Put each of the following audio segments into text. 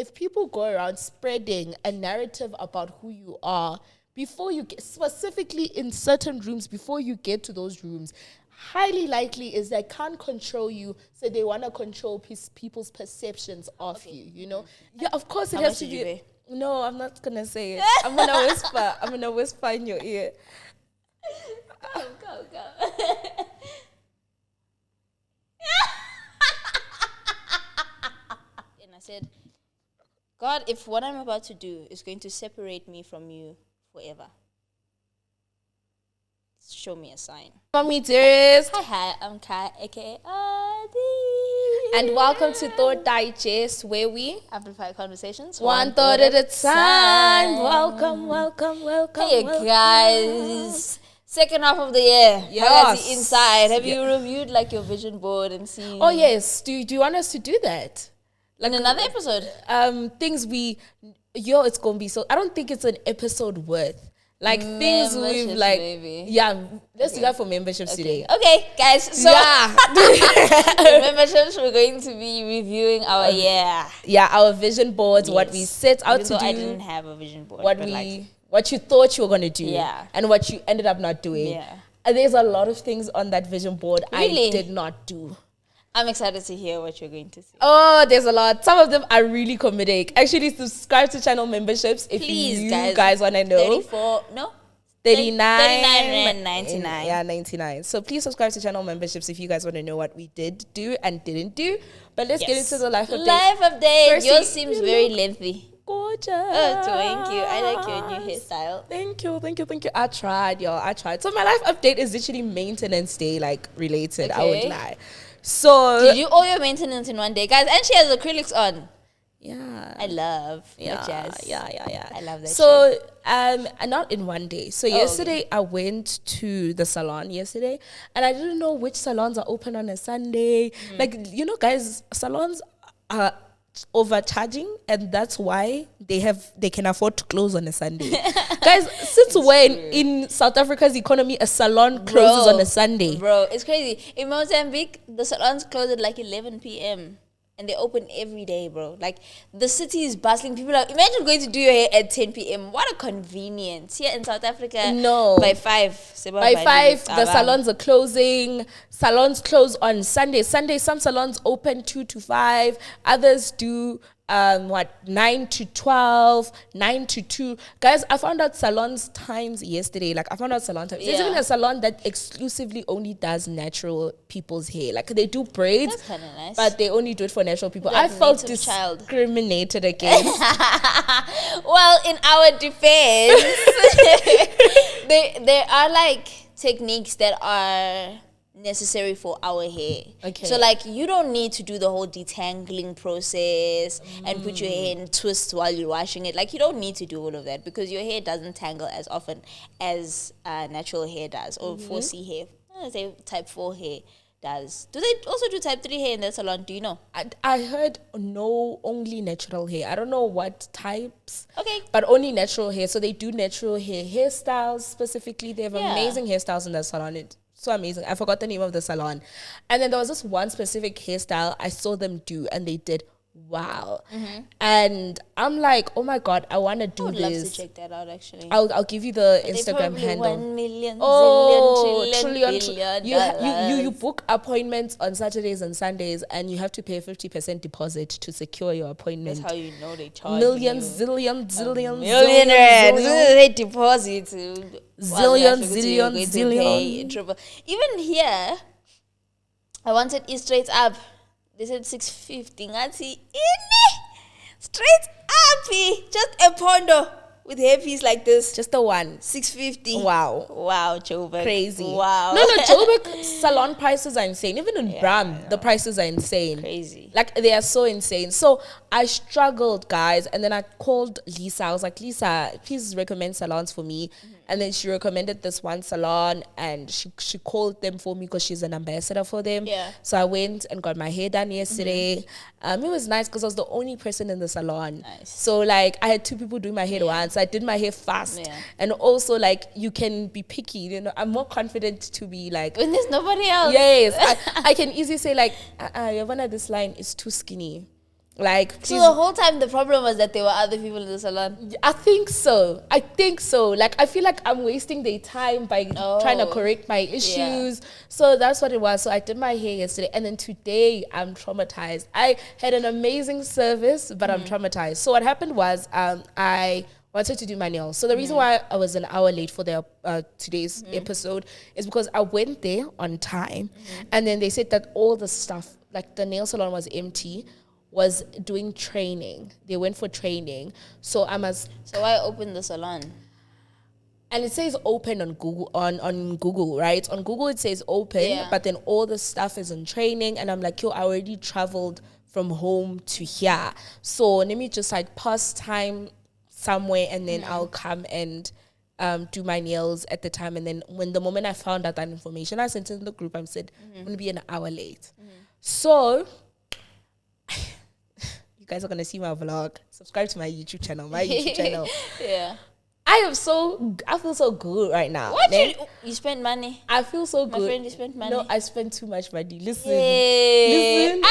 if people go around spreading a narrative about who you are before you get, specifically in certain rooms, before you get to those rooms, highly likely is they can't control you, so they want to control people's perceptions of you, you know? Yeah, of course it has to be. No, I'm not going to say it. I'm going to whisper. I'm going to whisper in your ear. Go. And I said, God, if what I'm about to do is going to separate me from you forever, show me a sign. Mommy dearest. Hi, I'm Caiah, aka Adi. And welcome to Thought Digest, where we amplify conversations one thought at a time. Welcome. Hey guys. Second half of the year. Yes. Inside. Have you reviewed like your vision board and seen? Oh yes. Do you want us to do that? Like in another episode? It's gonna be so. I don't think it's an episode worth. Like things we've like, maybe. Yeah. Let's do that for memberships today. Okay, guys. So for memberships, we're going to be reviewing our year. Yeah, our vision boards. Yes. What we set out to do. I didn't have a vision board. What you thought you were gonna do. Yeah. And what you ended up not doing. Yeah. And there's a lot of things on that vision board really? I did not do. I'm excited to hear what you're going to see. Oh, there's a lot. Some of them are really comedic. Actually, subscribe to channel memberships if you guys want to know. 39.99. Yeah, 99. So please subscribe to channel memberships if you guys want to know what we did do and didn't do. But let's get into the life update. Life update. Firstly, yours seems very lengthy. Gorgeous. Oh, thank you. I like your new hairstyle. Thank you. I tried, y'all. I tried. So my life update is literally maintenance day, like related. Okay. I would lie. So did you all your maintenance in one day, guys? And she has acrylics on. Yeah, I love jazz. Yeah. I love that. So not in one day. So yesterday I went to the salon yesterday, and I didn't know which salons are open on a Sunday. Like, you know, guys, salons are overcharging, and that's why they can afford to close on a Sunday. Guys, since when in South Africa's economy a salon closes on a Sunday? Bro, it's crazy. In Mozambique, the salons close at like 11 p.m. and they open every day, bro. Like, the city is bustling. People are, imagine going to do your hair at 10 p.m. What a convenience. Here in South Africa, no. By 5. By 5, the salons are closing. Salons close on Sunday. Some salons open 2 to 5. Others do 9 to 12, 9 to 2. Guys, I found out salons times yesterday. Like, I found out salon times. There's even a salon that exclusively only does natural people's hair. Like, they do braids. That's kind of nice. But they only do it for natural people. Like, I felt discriminated against. Well, in our defense, there are like techniques that are necessary for our hair. Okay. So like, you don't need to do the whole detangling process and put your hair in twists while you're washing it. Like, you don't need to do all of that because your hair doesn't tangle as often as natural hair does, or 4C hair. I say type 4 hair does. Do they also do type 3 hair in that salon? Do you know? I heard only natural hair. I don't know what types. Okay. But only natural hair. So they do natural hairstyles specifically. They have amazing hairstyles in that salon. It's so amazing. I forgot the name of the salon. And then there was this one specific hairstyle I saw them do, and they did wow. And I'm like, oh my God, I want to do this. I would love to check that out, actually. I'll give you the Instagram handle. 1 million, trillion. You book appointments on Saturdays and Sundays, and you have to pay a 50% deposit to secure your appointment. That's how you know they charge millions, you. zillion They deposit zillion. Triple. Even here, I wanted it straight up. They said 650. Ngati straight up, just a pondo with hairpiece like this. Just the one. 650. Wow, Joburg. Crazy. Wow. No, Joburg salon prices are insane. Even in Bram, the prices are insane. Crazy. Like, they are so insane. So I struggled, guys, and then I called Lisa. I was like, Lisa, please recommend salons for me. And then she recommended this one salon, and she called them for me because she's an ambassador for them. Yeah. So I went and got my hair done yesterday. It was nice because I was the only person in the salon. Nice. So like, I had 2 people doing my hair at once. I did my hair fast. Yeah. And also, like, you can be picky. You know, I'm more confident to be like, when there's nobody else. Yes. I can easily say like, Yavana, this line is too skinny. Like, so the whole time the problem was that there were other people in the salon. I think so. Like, I feel like I'm wasting their time by trying to correct my issues. So that's what it was. So I did my hair yesterday, and then today I'm traumatized. I had an amazing service, but I'm traumatized. So what happened was I wanted to do my nails. So the reason why I was an hour late for the today's episode is because I went there on time, and then they said that all the stuff, like the nail salon was empty, was doing training. They went for training. So I must... So why open the salon? And it says open on Google, on Google, right? On Google it says open, but then all the stuff is in training. And I'm like, I already traveled from home to here. So let me just like pass time somewhere, and then I'll come and do my nails at the time. And then the moment I found out that information, I sent it in the group. I said, I'm going to be an hour late. So... you guys are going to see my vlog. Subscribe to my YouTube channel. Yeah. I feel so good right now. What? You spent money? I feel so good. My friend, you spent money? No, I spent too much money. Listen. Aye.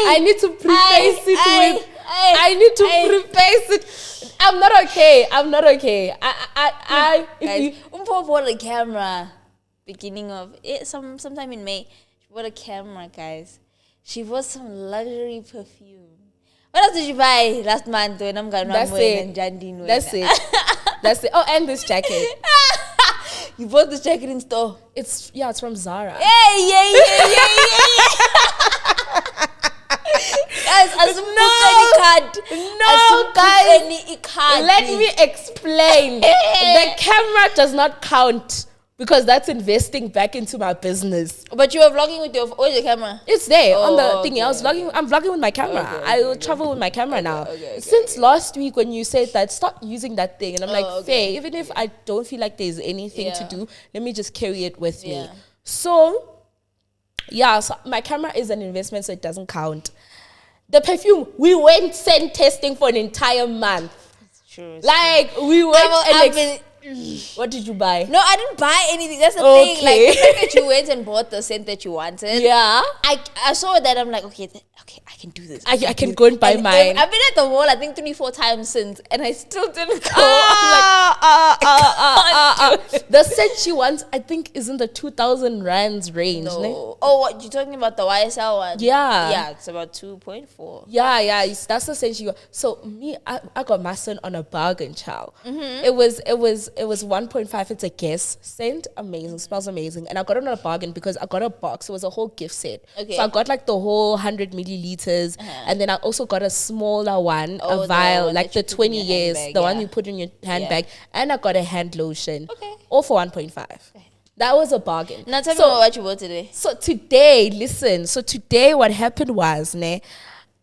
I need to preface it with... I need to preface it. I'm not okay. Guys, Mpho bought a camera beginning of it, sometime in May. She bought a camera, guys. She bought some luxury perfume. What else did you buy last month when I'm going to That's it. That's it. Oh, and this jacket. You bought this jacket in store? It's from Zara. Yeah. Guys, guys, let me explain. The camera does not count, because that's investing back into my business. But you are vlogging with your camera? It's there on the thingy. I'm vlogging with my camera. I will travel with my camera now. Since last week when you said that, stop using that thing. And I'm like, fair, even if I don't feel like there's anything to do, let me just carry it with me. So my camera is an investment, so it doesn't count. The perfume, we went scent testing for an entire month. It's true. We went what did you buy? No, I didn't buy anything. That's the thing. Like, the fact that you went and bought the scent that you wanted. Yeah. I saw that. I'm like, okay, I can do this. I can go and buy mine. I've been at the mall, I think 3-4 times since, and I still didn't go. The scent she wants, I think, is in the 2,000 rands range. No. Oh, what, you're talking about the YSL one? Yeah. Yeah, it's about 2.4. Yeah, that's the scent she got. So me, I got my scent on a bargain, child. It was 1.5. It's a Guess scent. Amazing. Smells amazing. And I got it on a bargain because I got a box. It was a whole gift set. Okay. So I got like the whole 100 milliliters. And then I also got a smaller one, a vial, like the 20 years, the one you put in your handbag. And I got a hand lotion. Okay. All for 1.5. That was a bargain. Now tell me what you bought today. So today, listen. So today what happened was,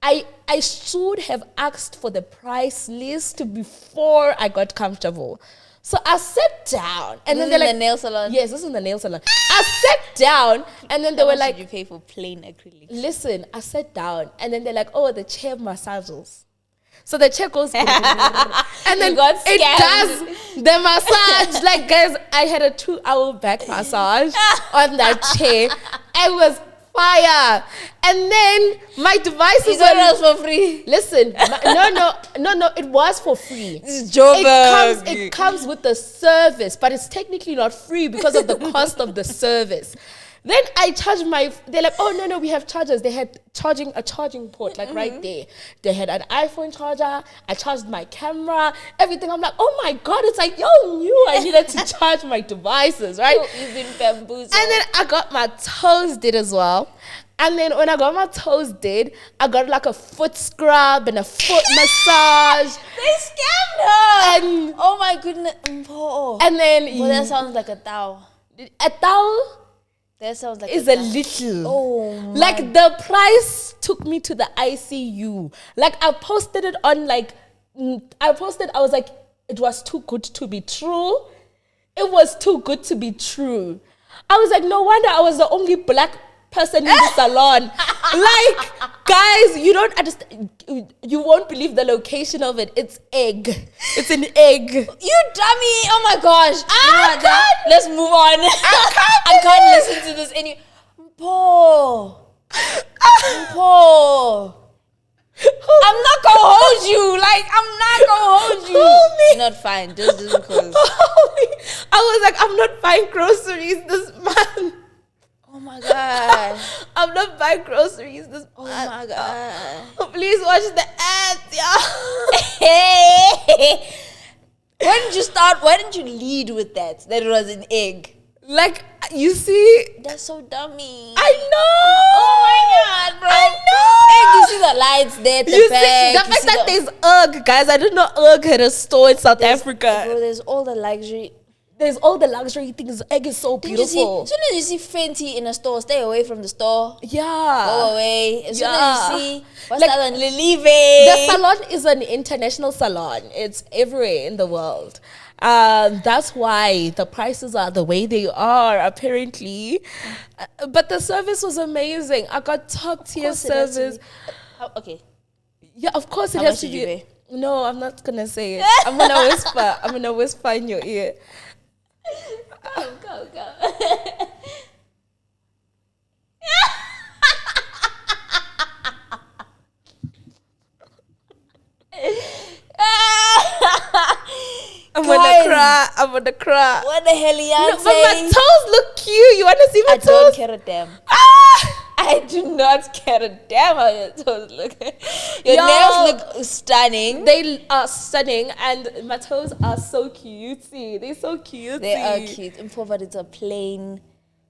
I should have asked for the price list before I got comfortable. So I sat down, and then they're like, the nail salon? Yes, this is the nail salon. I sat down, and then they were like, did you pay for plain acrylic? Listen, I sat down, and then they're like, the chair massages. So the chair goes, and then it does the massage. Like, guys, I had a 2-hour back massage on that chair. I was fire. And then my devices were for free. Listen, no, it was for free. This is Joburg. It comes with the service, but it's technically not free because of the cost of the service. Then I charged they're like, no, we have chargers. They had a charging port, like right there. They had an iPhone charger. I charged my camera, everything. I'm like, oh my God, it's like, knew I needed to charge my devices, right? You've been bamboozled. And then I got my toes did as well. And then when I got my toes did, I got like a foot scrub and a foot massage. They scammed her. And oh my goodness. And then... Well, that sounds like a Thato. A Thato? That sounds like is a little. Oh my. Like the price took me to the ICU. Like I posted it on I was like, it was too good to be true. It was too good to be true. I was like, no wonder I was the only black person in the salon. Like, guys, you don't understand. You won't believe the location of it. It's egg. It's an egg. You dummy. Oh my gosh. Let's move on. I can't listen to this Mpho. I'm not gonna hold you. Like, I'm not gonna hold you. Hold me. Not fine. Just because. I was like, I'm not buying groceries this month. Oh my God. I'm not buying groceries this month. Oh my God. Oh, please watch the ads, yeah. Hey. Why didn't you start? Why didn't you lead with that? That it was an egg. Like, you see, That's so dummy. I know. Oh my God, bro. I know. Egg, you see the lights there at the You back. see, the fact that there's UGG, guys. I didn't know UGG had a store in South Africa. Bro, there's all the luxury. There's all the luxury things. Egg is so beautiful. As soon as you see Fenty in a store, stay away from the store. Yeah. Go away. As soon as you see, what's Like, that one? Leave The it. salon is an international salon. It's everywhere in the world. That's why the prices are the way they are, apparently. But the service was amazing. I got top tier service. Okay. Yeah, of course it How has much to did be. you pay? No, I'm not gonna say it. I'm gonna whisper. I'm gonna whisper in your ear. Go. I'm gonna cry. What the hell, Yante? No, but my toes look cute. You wanna see my I toes? don't care a damn. Ah! I do not care a damn how your toes look. Your Yo. nails look stunning. They are stunning, and my toes are so cutesy. They're so cutesy. They are cute. Mpho, but it's a plain.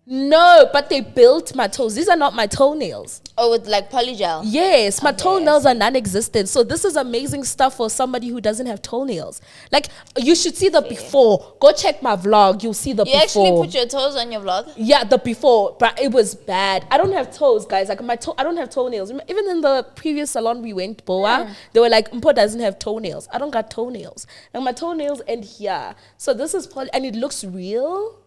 No, but they built my toes. These are not my toenails. Oh, with like polygel. Yes, my Okay, toenails are non-existent. So this is amazing stuff for somebody who doesn't have toenails. Like, you should see the before. Go check my vlog. You'll see the You before. actually put your toes on your vlog? Yeah, the before, but it was bad. I don't have toes, guys. Like I don't have toenails. Even in the previous salon we went, Boa, they were like, Mpho doesn't have toenails. I don't got toenails. Like my toenails end here. So this is and it looks real.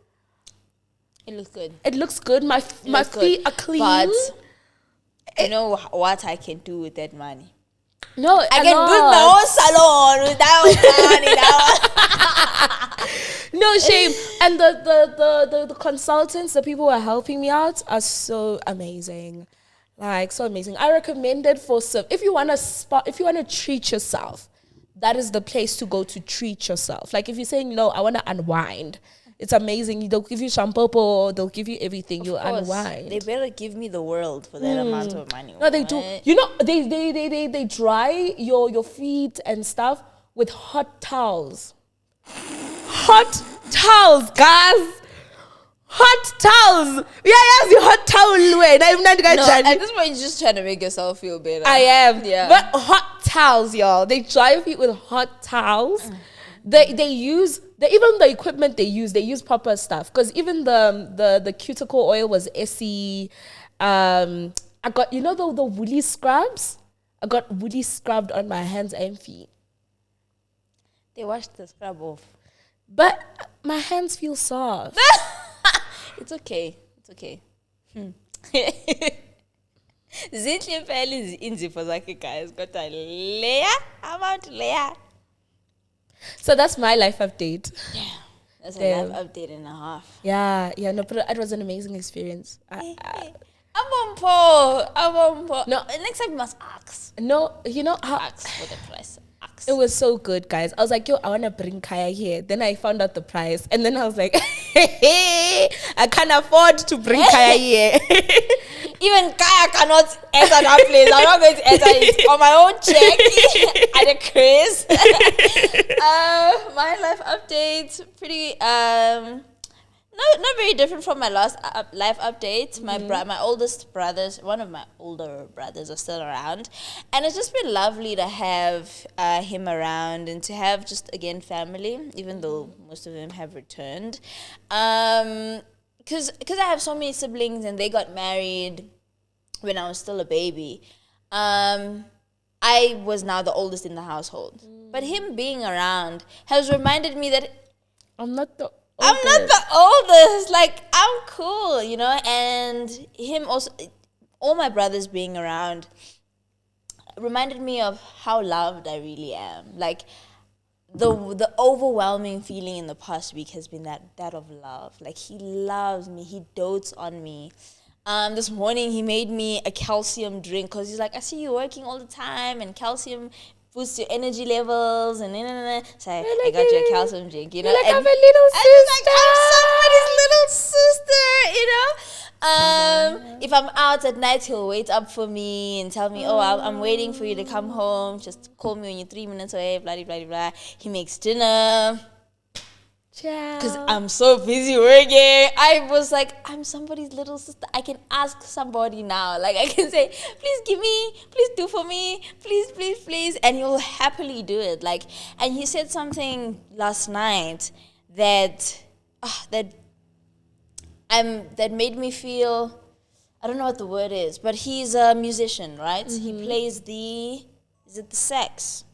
It looks good. It looks good. My feet are clean. But you know what I can do with that money? No, I can build my own salon with that money. No shame. And the consultants, the people who are helping me out are so amazing. Like, so amazing. I recommend it for if you want to treat yourself, that is the place to go to treat yourself. Like if you're saying, I want to unwind, it's amazing. They'll give you shampoo, they'll give you everything. You'll unwind. They better give me the world for that amount of money. No, they do. You know, they dry your feet and stuff with hot towels. Hot towels, guys. Hot towels. Yes, you hot towel way. At this point, you're just trying to make yourself feel better. I am. Yeah. But hot towels, y'all. They dry your feet with hot towels. They use even the equipment they use proper stuff. Because even the cuticle oil was SE. I got the woolly scrubs. I got woolly scrubbed on my hands and feet. They washed the scrub off. But my hands feel soft. It's okay. Zinhle impela inzipho zakhe guys kodwa leya amount leya. So that's my life update. Yeah. That's a life update and a half. Yeah, no, but it was an amazing experience. Mpho. No, next time you must ask. No, how Ask for the price. Ask. it was so good, guys. I was like, I want to bring Caiah here. Then I found out the price. And then I was like, I can't afford to bring Caiah here. Even Caiah cannot enter that place. I'm not going to enter it on my own check at a cruise. My life update, pretty not very different from my last life update. My oldest brothers, one of my older brothers, are still around, and it's just been lovely to have him around and to have just again family, even though most of them have returned. Because I have so many siblings and they got married when I was still a baby. I was now the oldest in the household, but him being around has reminded me that I'm not the oldest. Like, I'm cool, and him also, all my brothers being around reminded me of how loved I really am. Like, the overwhelming feeling in the past week has been that of love. Like, he loves me, he dotes on me. This morning he made me a calcium drink because he's like, I see you working all the time and calcium boosts your energy levels and so I got you a calcium drink, you know. Like, and I'm a little sister. I'm somebody's little sister, you know. If I'm out at night, he'll wait up for me and tell me, oh, I'm waiting for you to come home. Just call me when you're 3 minutes away, blah, blah, blah, blah. He makes dinner. Because I'm so busy working. I was like, I'm somebody's little sister. I can ask somebody now. Like, I can say, please give me, please do for me, please, please, please. And he'll happily do it. Like, and he said something last night that made me feel, I don't know what the word is, but he's a musician, right? Mm-hmm. He plays is it the sax?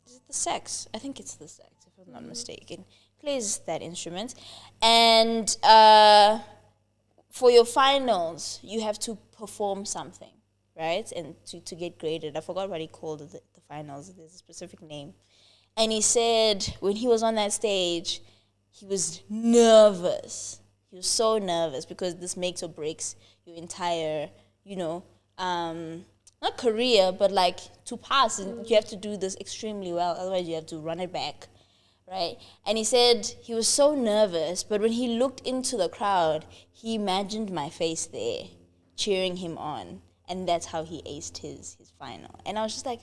Is it the sax? I think it's the sax, if I'm not mistaken. Plays that instrument, and for your finals you have to perform something, right? And to get graded. I forgot what he called the finals. There's a specific name. And he said when he was on that stage he was nervous. He was so nervous because this makes or breaks your entire, you know, not career, but like to pass, and you have to do this extremely well, otherwise you have to run it back. Right? And he said he was so nervous, but when he looked into the crowd, he imagined my face there, cheering him on. And that's how he aced his final. And I was just like,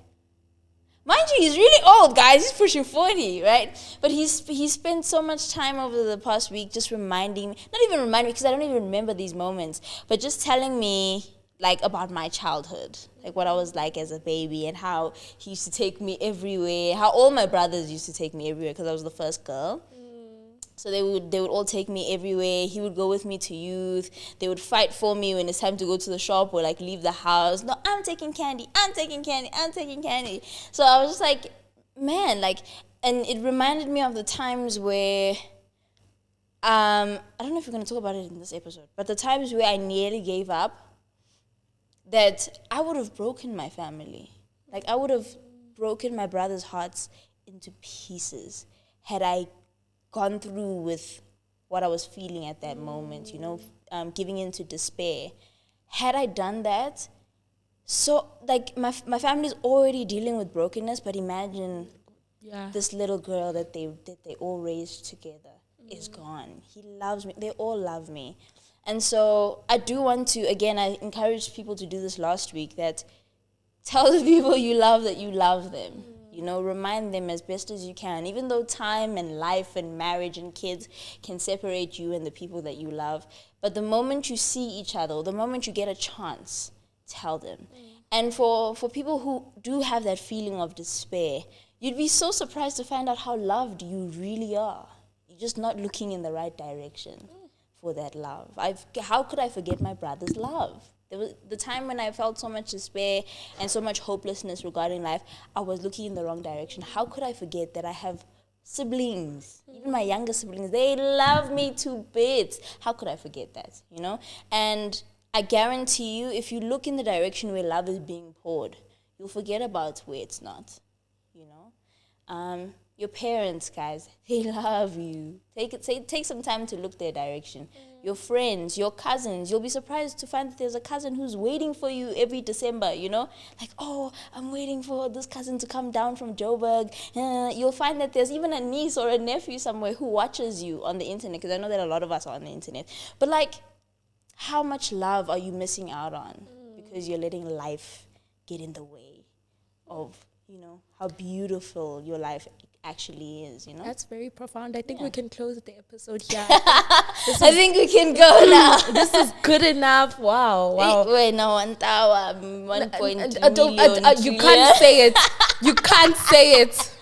mind you, he's really old, guys. He's pushing 40, right? But he spent so much time over the past week just reminding me, not even reminding me, because I don't even remember these moments, but just telling me, like, about my childhood, like what I was like as a baby and how he used to take me everywhere, how all my brothers used to take me everywhere because I was the first girl. So they would all take me everywhere. He would go with me to youth. They would fight for me when it's time to go to the shop or like leave the house. No, I'm taking candy. I'm taking candy. I'm taking candy. So I was just like, man, like, and it reminded me of the times where, I don't know if we're going to talk about it in this episode, but the times where I nearly gave up, that I would have broken my family. Like, I would have broken my brothers' hearts into pieces had I gone through with what I was feeling at that moment, you know, giving into despair. Had I done that, so, like, my family's already dealing with brokenness, but imagine this little girl that they all raised together is gone. He loves me. They all love me. And so I do want to, again, I encouraged people to do this last week, that tell the people you love that you love them. You know, remind them as best as you can, even though time and life and marriage and kids can separate you and the people that you love. But the moment you see each other, or the moment you get a chance, tell them. And for people who do have that feeling of despair, you'd be so surprised to find out how loved you really are. You're just not looking in the right direction for that love. How could I forget my brother's love? There was the time when I felt so much despair and so much hopelessness regarding life, I was looking in the wrong direction. How could I forget that I have siblings, even my younger siblings, they love me to bits. How could I forget that, you know? And I guarantee you, if you look in the direction where love is being poured, you'll forget about where it's not, you know? Your parents, guys, they love you. Take some time to look their direction. Your friends, your cousins, you'll be surprised to find that there's a cousin who's waiting for you every December, you know? Like, oh, I'm waiting for this cousin to come down from Joburg. You'll find that there's even a niece or a nephew somewhere who watches you on the internet, because I know that a lot of us are on the internet. But, like, how much love are you missing out on because you're letting life get in the way of, you know, how beautiful your life actually is, you know? That's very profound. I think we can close the episode here. I think we can go now. This is good enough. Wow. Wait, no, 1 hour, 1.2 million. You can't say it. You can't say it.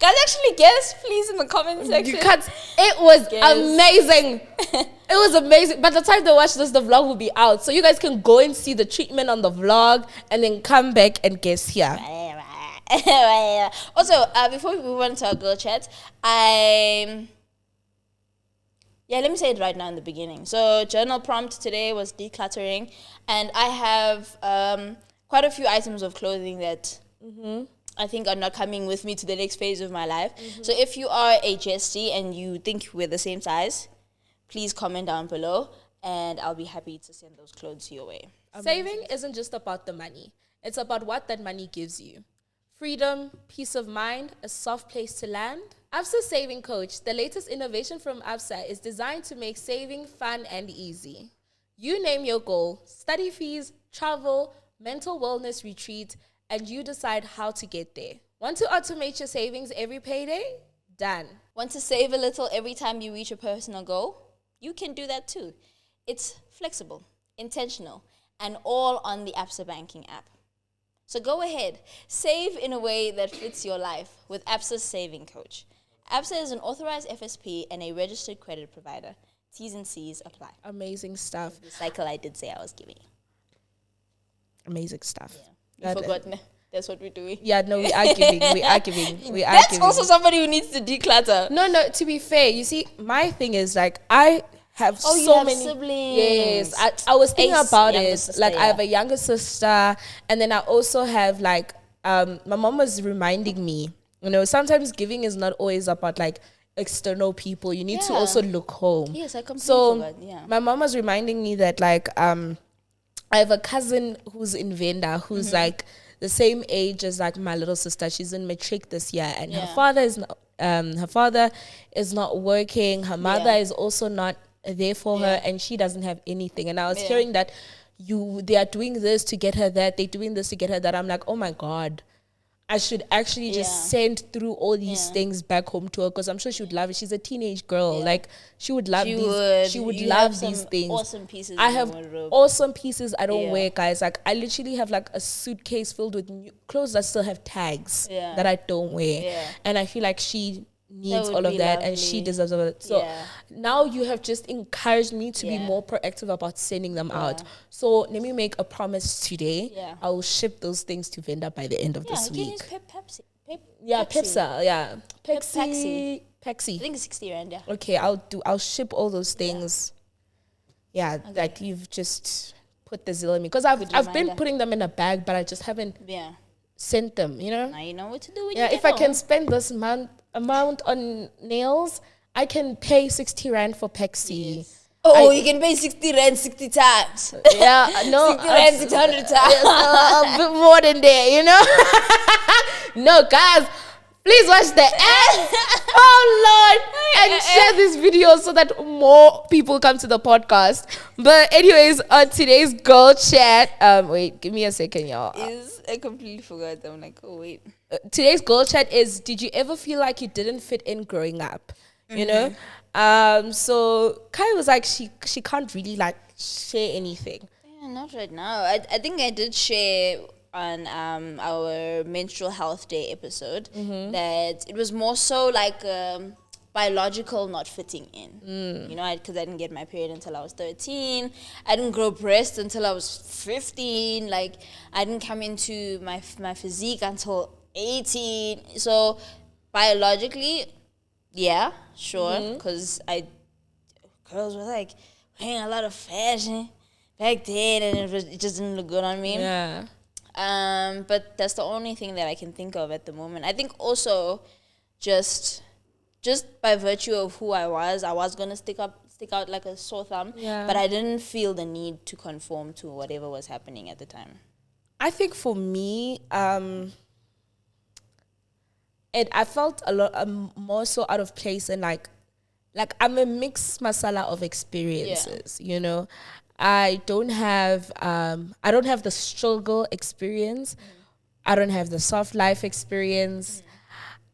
Guys, actually guess, please, in the comment section. You can't. It was amazing. It was amazing. By the time they watch this, the vlog will be out. So you guys can go and see the treatment on the vlog and then come back and guess here. Also, before we move on to our girl chat, let me say it right now in the beginning. So, journal prompt today was decluttering, and I have quite a few items of clothing that I think are not coming with me to the next phase of my life. So, if you are a Jesty and you think we're the same size, please comment down below. and I'll be happy to send those clothes your way. Saving isn't just about the money. It's about what that money gives you. Freedom, peace of mind, a soft place to land. Absa's Saving Coach, the latest innovation from Absa, is designed to make saving fun and easy. You name your goal, study fees, travel, mental wellness retreat, and you decide how to get there. Want to automate your savings every payday? Done. Want to save a little every time you reach a personal goal? You can do that too. It's flexible, intentional, and all on the Absa banking app. So go ahead, save in a way that fits your life with Absa's Saving Coach. Absa is an authorized FSP and a registered credit provider. T's and C's apply. Amazing stuff. The cycle I did say I was giving. Amazing stuff. Yeah. You forgot. That's what we're doing. Yeah, no, we are giving. That's also somebody who needs to declutter. No, to be fair, you see, my thing is like, I have so many siblings. Yes, I was thinking about it. Sister, like, I have a younger sister, and then I also have like, my mom was reminding me, sometimes giving is not always about like external people. You need to also look home. Yes, I completely forgot. Yeah, my mom was reminding me that like, I have a cousin who's in Venda, who's like the same age as like my little sister. She's in matric this year, and her father is not working. Her mother is also not there for her, and she doesn't have anything. And I was hearing that they are doing this to get her that, they're doing this to get her that. I'm like, oh my God, I should actually just send through all these things back home to her, because I'm sure she would love it. She's a teenage girl. Like, she would love these. She would love these things. Awesome pieces. I have awesome pieces I don't wear, guys. Like, I literally have like a suitcase filled with new clothes that still have tags that I don't wear. And I feel like she needs all of that, and she deserves all of it. So now you have just encouraged me to be more proactive about sending them out. So let me make a promise today. I will ship those things to Venda by the end of this week. Pepsi. Pepsa. Yeah, Pepsi. I think it's 60 rand. Yeah. Okay, I'll ship all those things. Like, you've just put the zeal in me, because I've been putting them in a bag, but I just haven't sent them. Now you know what to do with if I can spend this amount on nails, I can pay 60 rand for Pepsi. You can pay 60 rand 60 times. Yeah, no. 60 rand 600 times. A bit more than that, No, guys, please watch the end. Oh, Lord. And share this video so that more people come to the podcast. But anyways, on today's girl chat, wait, give me a second, y'all. I completely forgot. I'm like, oh, wait. Today's girl chat is, did you ever feel like you didn't fit in growing up? You know? So Caiah was like, she can't really like share anything. Yeah, not right now. I think I did share on our menstrual health day episode that it was more so like biological not fitting in. Because I didn't get my period until I was 13. I didn't grow breasts until I was 15. Like, I didn't come into my physique until 18. So biologically, yeah, sure, because girls were like wearing a lot of fashion back then, and it just didn't look good on me. Yeah. But that's the only thing that I can think of at the moment. I think also just by virtue of who I was gonna stick out like a sore thumb. Yeah. But I didn't feel the need to conform to whatever was happening at the time. I think for me, I felt a lot more so out of place, and like I'm a mixed masala of experiences. I don't have the struggle experience. I don't have the soft life experience.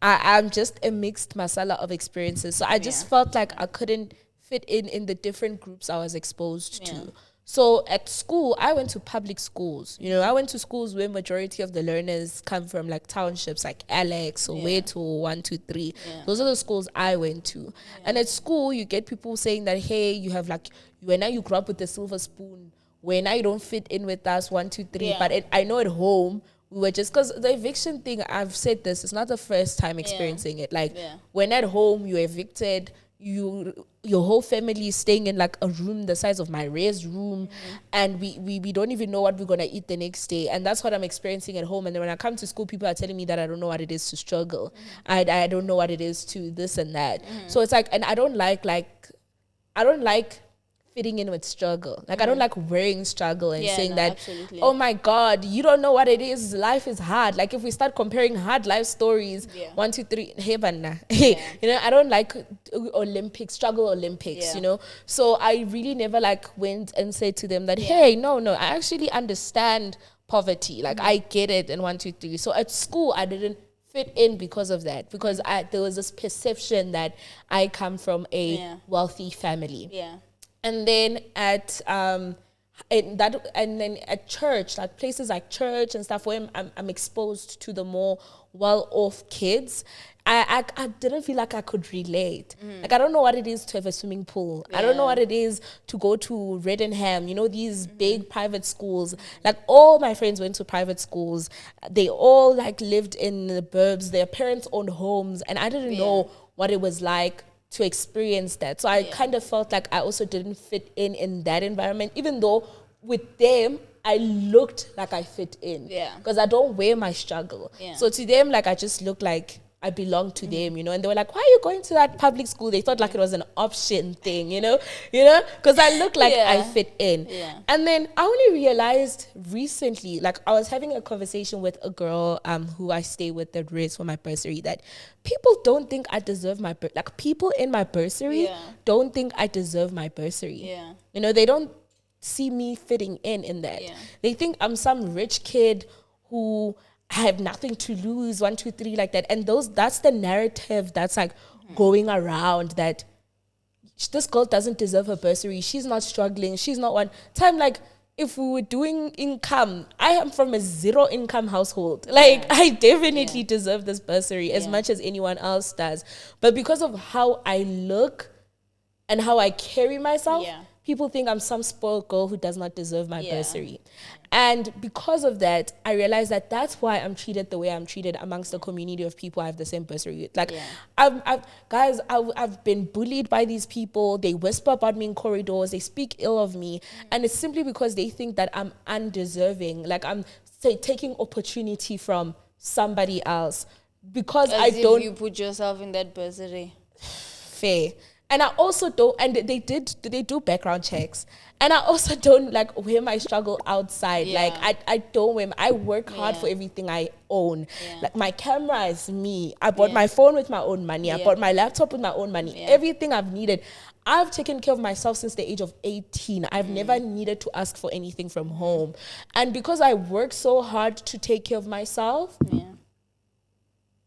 I'm just a mixed masala of experiences. So I just felt like I couldn't fit in the different groups I was exposed to. So at school, I went to public schools. I went to schools where majority of the learners come from like townships like Alex or Soweto, 1, 2, 3. Those are the schools I went to. And at school, you get people saying that, hey, you have like, when now you grew up with the silver spoon, when now you don't fit in with us, 1, 2, 3. But I know at home, we were just, because the eviction thing, I've said this, it's not the first time experiencing it. Like, when at home, you're evicted, your whole family is staying in like a room the size of my raised room, and we don't even know what we're gonna eat the next day, and that's what I'm experiencing at home. And then when I come to school, people are telling me that I don't know what it is to struggle. I don't know what it is to this and that. So it's like, and I don't like fitting in with struggle. Like, I don't like wearing struggle and saying that, absolutely. oh my God, you don't know what it is. Life is hard. Like, if we start comparing hard life stories, 1, 2, 3, hey, banna. Hey, you know, I don't like struggle Olympics, you know? So I really never like went and said to them that, hey, no, I actually understand poverty. Like, I get it in 1, 2, 3. So at school, I didn't fit in because of that, because there was this perception that I come from a wealthy family. And then at church, like places like church and stuff where I'm exposed to the more well-off kids, I didn't feel like I could relate. Like, I don't know what it is to have a swimming pool. I don't know what it is to go to Redenham, you know, these big private schools. Like, all my friends went to private schools. They all like lived in the burbs. Their parents owned homes, and I didn't know what it was like to experience that. So I kind of felt like I also didn't fit in that environment, even though with them I looked like I fit in, because I don't wear my struggle. So to them, like, I just looked like I belonged to them, you know. And they were like, why are you going to that public school? They thought like it was an option thing, you know, because I looked like I fit in. And then I only realized recently, like, I was having a conversation with a girl who I stay with that raised for my bursary, that people don't think I deserve my like, people in my bursary don't think I deserve my bursary. You know, they don't see me fitting in that. They think I'm some rich kid who I have nothing to lose, 1, 2, 3, like that. And that's the narrative that's like going around, that this girl doesn't deserve her bursary. She's not struggling. She's not one time. Like, if we were doing income, I am from a 0 income household. Like, I definitely deserve this bursary as much as anyone else does. But because of how I look and how I carry myself, people think I'm some spoiled girl who does not deserve my bursary. And because of that, I realized that that's why I'm treated the way I'm treated amongst the community of people I have the same bursary with. Like, I've been bullied by these people. They whisper about me in corridors. They speak ill of me. And it's simply because they think that I'm undeserving. Like, I'm, taking opportunity from somebody else. Because As if you put yourself in that bursary. Fair. And I also don't, and they do background checks. And I also don't like wear my struggle outside. Like, I don't wear, I work hard for everything I own. Like, my camera is me. I bought my phone with my own money. I bought my laptop with my own money. Everything I've needed. I've taken care of myself since the age of 18. I've never needed to ask for anything from home. And because I work so hard to take care of myself,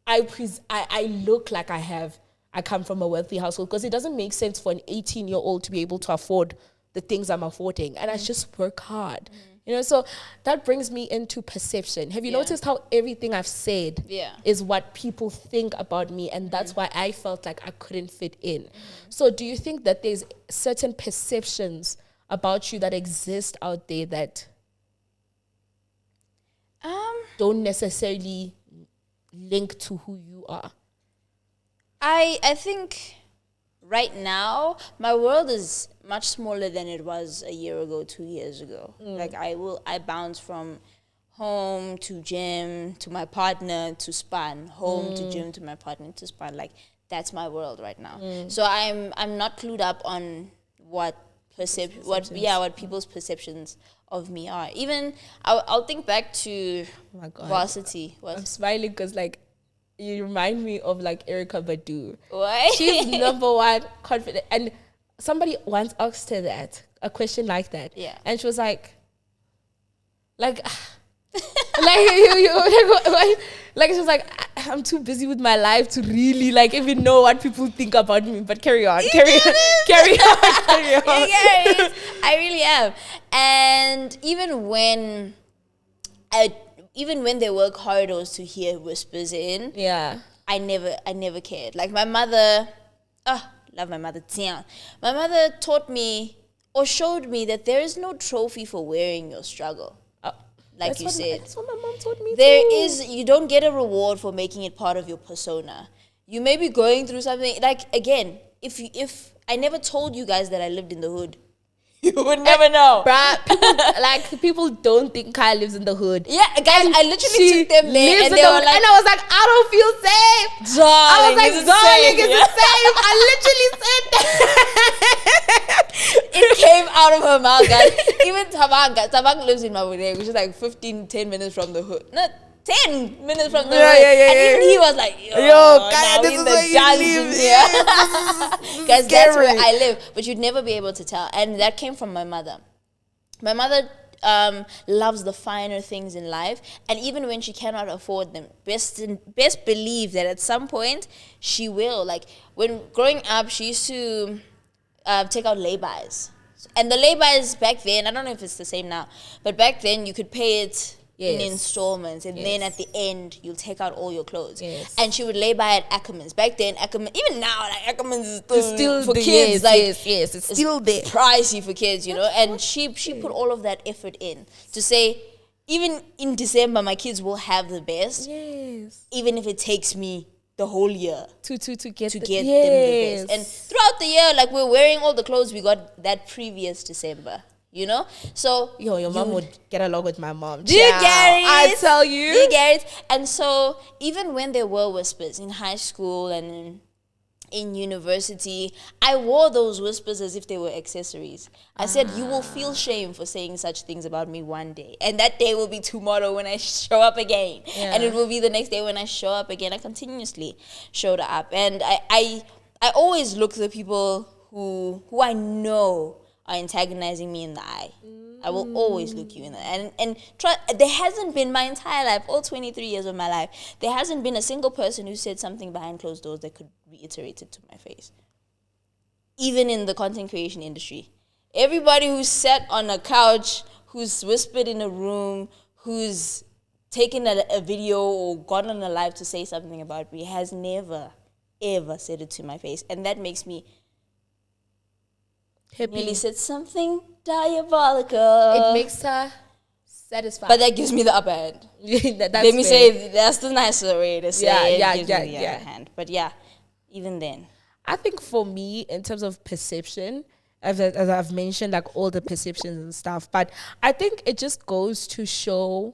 I look like I come from a wealthy household, because it doesn't make sense for an 18-year-old to be able to afford the things I'm affording. And I just work hard. You know, so that brings me into perception. Have you noticed how everything I've said is what people think about me? And that's why I felt like I couldn't fit in. So do you think that there's certain perceptions about you that exist out there that don't necessarily link to who you are? I think right now my world is much smaller than it was a year ago, 2 years ago. Like, I bounce from home to gym to my partner to span, home to gym to my partner to span. Like, that's my world right now. So I'm not clued up on what people's perceptions of me are. Even I'll think back to varsity. I'm smiling because, like, you remind me of like Erica Badu. Why? She's number one confident. And somebody once asked her a question like that. And she was like she was like, I'm too busy with my life to really like even know what people think about me. But carry on. I really am. And even when there were corridors to hear whispers in, I never cared. Like, my mother, love my mother. My mother taught me or showed me that there is no trophy for wearing your struggle. Like you said, that's what my mom taught me. You don't get a reward for making it part of your persona. You may be going through something. Like, again, if I never told you guys that I lived in the hood, you would never know. Bruh, people don't think Caiah lives in the hood. Yeah, guys, I literally took them there and they were like, and I was like, I don't feel safe. Darling, I was like, darling, is it safe? I literally said that. It came out of her mouth, guys. Even Tabang lives in Mabudeng, which is like 10 minutes from the hood. Not 10 minutes from the hood. And even he was like, yo, Caiah, this is where you live. Guys, that's where I live. But you'd never be able to tell. And that came from my mother. My mother loves the finer things in life, and even when she cannot afford them, best believe that at some point she will. Like when growing up, she used to take out lay-bys, and the lay-bys back then, I don't know if it's the same now, but back then you could pay it in installments, and then at the end you'll take out all your clothes. And she would lay by at Ackermans. Back then, Ackermans, even now, like Ackermans is still for kids. It's still there, pricey for kids, you know. And she put all of that effort in to say, even in December, my kids will have the best. Even if it takes me the whole year to get them the best. And throughout the year, like we're wearing all the clothes we got that previous December. You know, so your mom would get along with my mom. Do you get it? I tell you. Do you get it? And so even when there were whispers in high school and in university, I wore those whispers as if they were accessories. I said, you will feel shame for saying such things about me one day. And that day will be tomorrow when I show up again. And it will be the next day when I show up again. I continuously showed up. And I always look to the people who I know are antagonizing me in the eye. I will always look you in the eye. And there hasn't been my entire life, all 23 years of my life, there hasn't been a single person who said something behind closed doors that could reiterate it to my face. Even in the content creation industry. Everybody who's sat on a couch, who's whispered in a room, who's taken a video or gone on a live to say something about me has never, ever said it to my face. And that makes me happy. Nearly said something diabolical. It makes her satisfied. But that gives me the upper hand. Let me say that's the nicer way to say it. Gives me the upper hand. But yeah, even then. I think for me, in terms of perception, as I've mentioned, like all the perceptions and stuff, but I think it just goes to show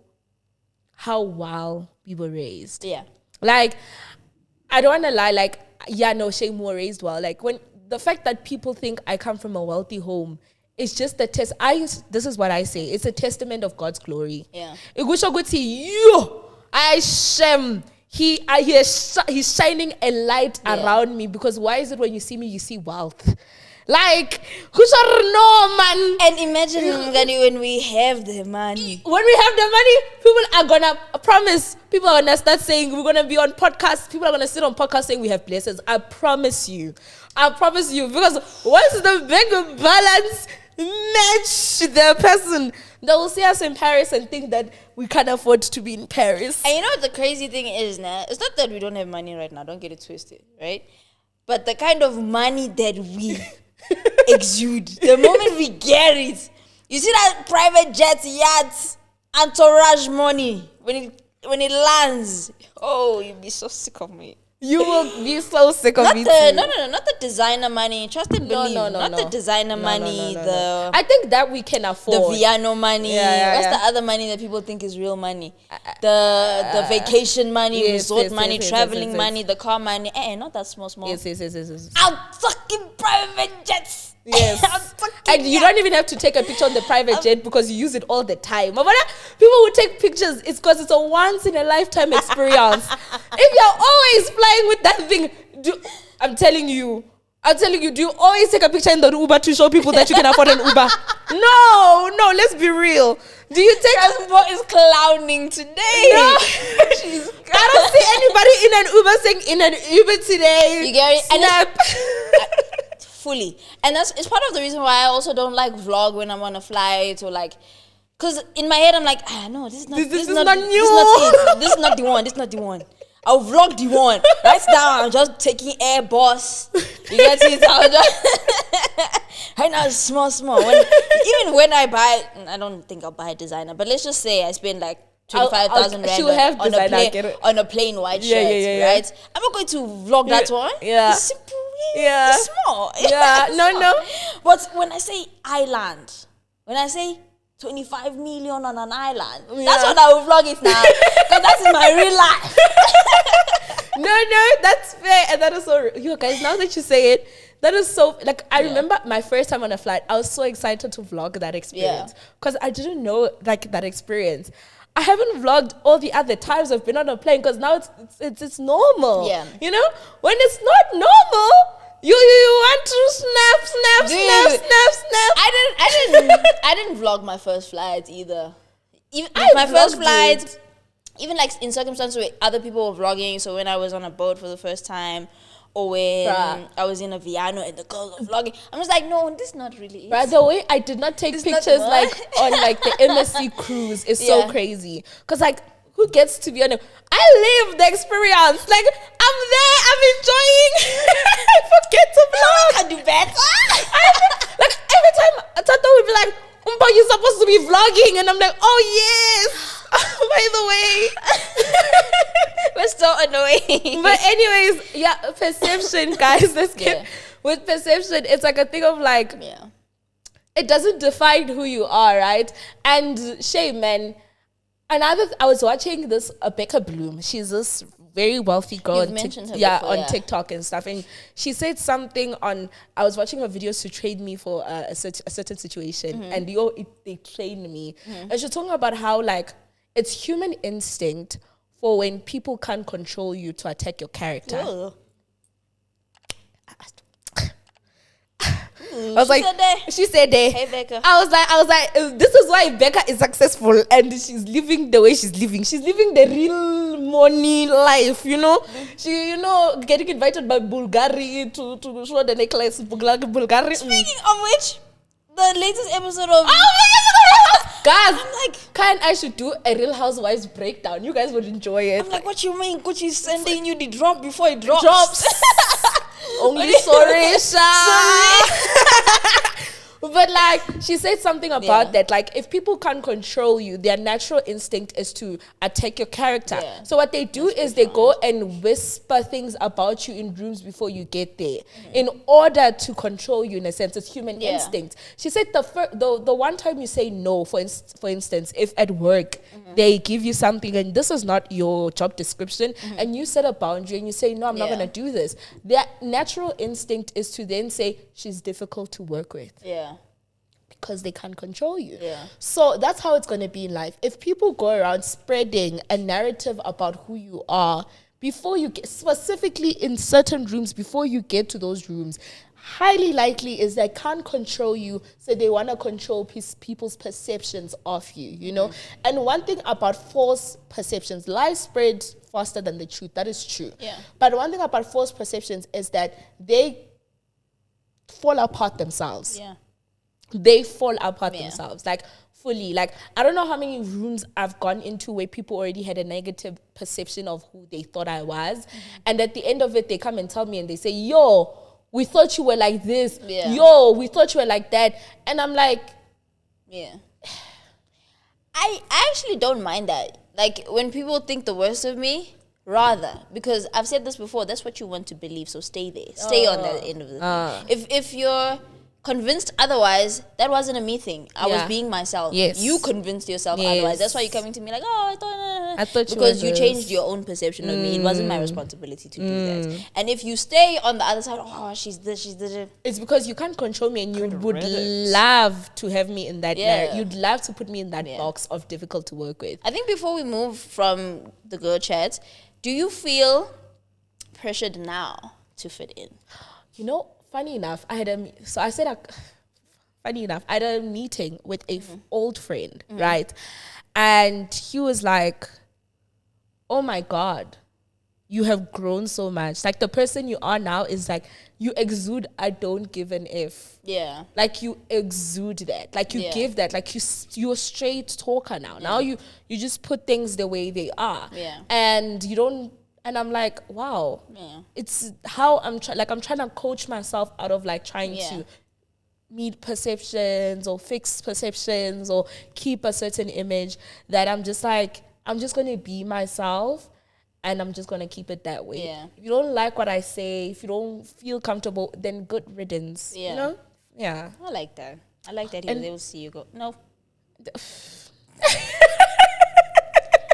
how well we were raised. Yeah. Like, I don't want to lie, like, Shame were raised well. Like, when the fact that people think I come from a wealthy home, it's just the test. This is what I say. It's a testament of God's glory. Yeah. He's shining a light around me, because why is it when you see me, you see wealth? Like, who should know, man? And imagine when we have the money. When we have the money, people are gonna, I promise, people are gonna start saying we're gonna be on podcasts. People are gonna sit on podcasts saying we have blessings. I promise you, because once the bank balance match the person, they will see us in Paris and think that we can't afford to be in Paris. And you know what the crazy thing is now? It's not that we don't have money right now. Don't get it twisted, right? But the kind of money that we exude, the moment we get it, you see that private jets, yachts, entourage money, when it lands, oh, you'll be so sick of me. You will be so sick of me too. No, not the designer money. Trust and believe. Not the designer money. I think that we can afford. The Viano money. What's the other money that people think is real money? The vacation money, resort money, traveling money, the car money. Not that small. Yes. Our fucking private jets. Yes. And you don't even have to take a picture on the private jet because you use it all the time. But people would take pictures. It's because it's a once in a lifetime experience. If you're always flying with that thing, I'm telling you, do you always take a picture in the Uber to show people that you can afford an Uber? No, let's be real. Do you take Mpho is clowning today? No. I don't see anybody in an Uber saying in an Uber today. You get it? Snap. Fully. And it's part of the reason why I also don't like vlog when I'm on a flight, or like, because in my head I'm like, no, this is not new. This is not the one. I'll vlog the one. Right now I'm just taking air, boss. You get it? Right now it's small. Even when I buy, I don't think I'll buy a designer, but let's just say I spend like 25,000 rand on a plain white shirt, right? I'm not going to vlog that one. It's simple. It's small. No. But when I say island, when I say 25 million on an island, that's when I will vlog it now, because that's in my real life. No, that's fair, and that is so. Yo, guys, now that you say it, That is so, like, I remember my first time on a flight, I was so excited to vlog that experience because I didn't know, like, that experience. I haven't vlogged all the other times I've been on a plane because now it's normal. Yeah. You know? When it's not normal, you want to snap. I didn't vlog my first flight either. Even my first flight, even like in circumstances where other people were vlogging. So when I was on a boat for the first time, or when I was in a Viano and the girls were vlogging, I'm just like, no, this is not really it. By the way, I did not take pictures like on like the MSC cruise. It's so crazy. Because like, who gets to be on it? I live the experience. Like, I'm there, I'm enjoying. I forget to vlog. I do better. Like, every time Thato would be like, Mpho, you're supposed to be vlogging. And I'm like, oh, yes. By the way. We're so annoying. But anyways, perception, guys. With perception, it's like a thing of like, it doesn't define who you are, right? And shame, man. I was watching this Becca Bloom. She's this very wealthy girl. You've mentioned her before, on TikTok and stuff. And she said something I was watching her videos to train me for a certain situation. And they trained me. And she's talking about how, like, it's human instinct for when people can't control you to attack your character. She said that. Hey, Becca. I was like, this is why Becca is successful and she's living the way she's living. She's living the real money life, you know. She, getting invited by Bulgari to show the necklace. Bulgari. Speaking of which, the latest episode of guys, I'm like, Caiah and I should do a Real Housewives breakdown. You guys would enjoy it. I'm like, what you mean? Gucci's sending you the drop before it drops. Only sorry. But like, she said something about that. Like, if people can't control you, their natural instinct is to attack your character. So what they do is they go and whisper things about you in rooms before you get there, in order to control you. In a sense, it's human instinct. She said the one time you say no, for instance, if at work they give you something and this is not your job description, and you set a boundary and you say no, I'm not gonna do this. Their natural instinct is to then say she's difficult to work with. Because they can't control you. So that's how it's going to be in life. If people go around spreading a narrative about who you are, before you get, specifically in certain rooms, before you get to those rooms, highly likely is they can't control you, so they want to control people's perceptions of you, you know? And one thing about false perceptions, lies spread faster than the truth. That is true. But one thing about false perceptions is that they fall apart themselves. They fall apart themselves, like fully. Like, I don't know how many rooms I've gone into where people already had a negative perception of who they thought I was. And at the end of it, they come and tell me and they say, yo, we thought you were like this. Yo, we thought you were like that. And I'm like, I actually don't mind that. Like, when people think the worst of me, rather, because I've said this before, that's what you want to believe, so stay there. Stay on that end of the thing. If you're convinced otherwise, that wasn't a me thing. I was being myself. You convinced yourself otherwise. That's why you're coming to me like, oh, I thought because you changed your own perception of me. It wasn't my responsibility to do that. And if you stay on the other side, oh, she's this. It's because you can't control me, and you would love to have me in that. You'd love to put me in that box of difficult to work with. I think before we move from the girl chat, do you feel pressured now to fit in? You know, funny enough, I had a meeting with a old friend, right? And he was like, oh my God, you have grown so much. Like, the person you are now is like, you exude I don't give an F. Like, you exude that. Like, you give that. Like, you're a straight talker now. Now you just put things the way they are. And you don't. And I'm like, wow, it's how I'm trying to coach myself out of like trying to meet perceptions or fix perceptions or keep a certain image, that I'm just like, I'm just going to be myself and I'm just going to keep it that way. If you don't like what I say, if you don't feel comfortable, then good riddance, you know? I like that. I like that they will see you go, no.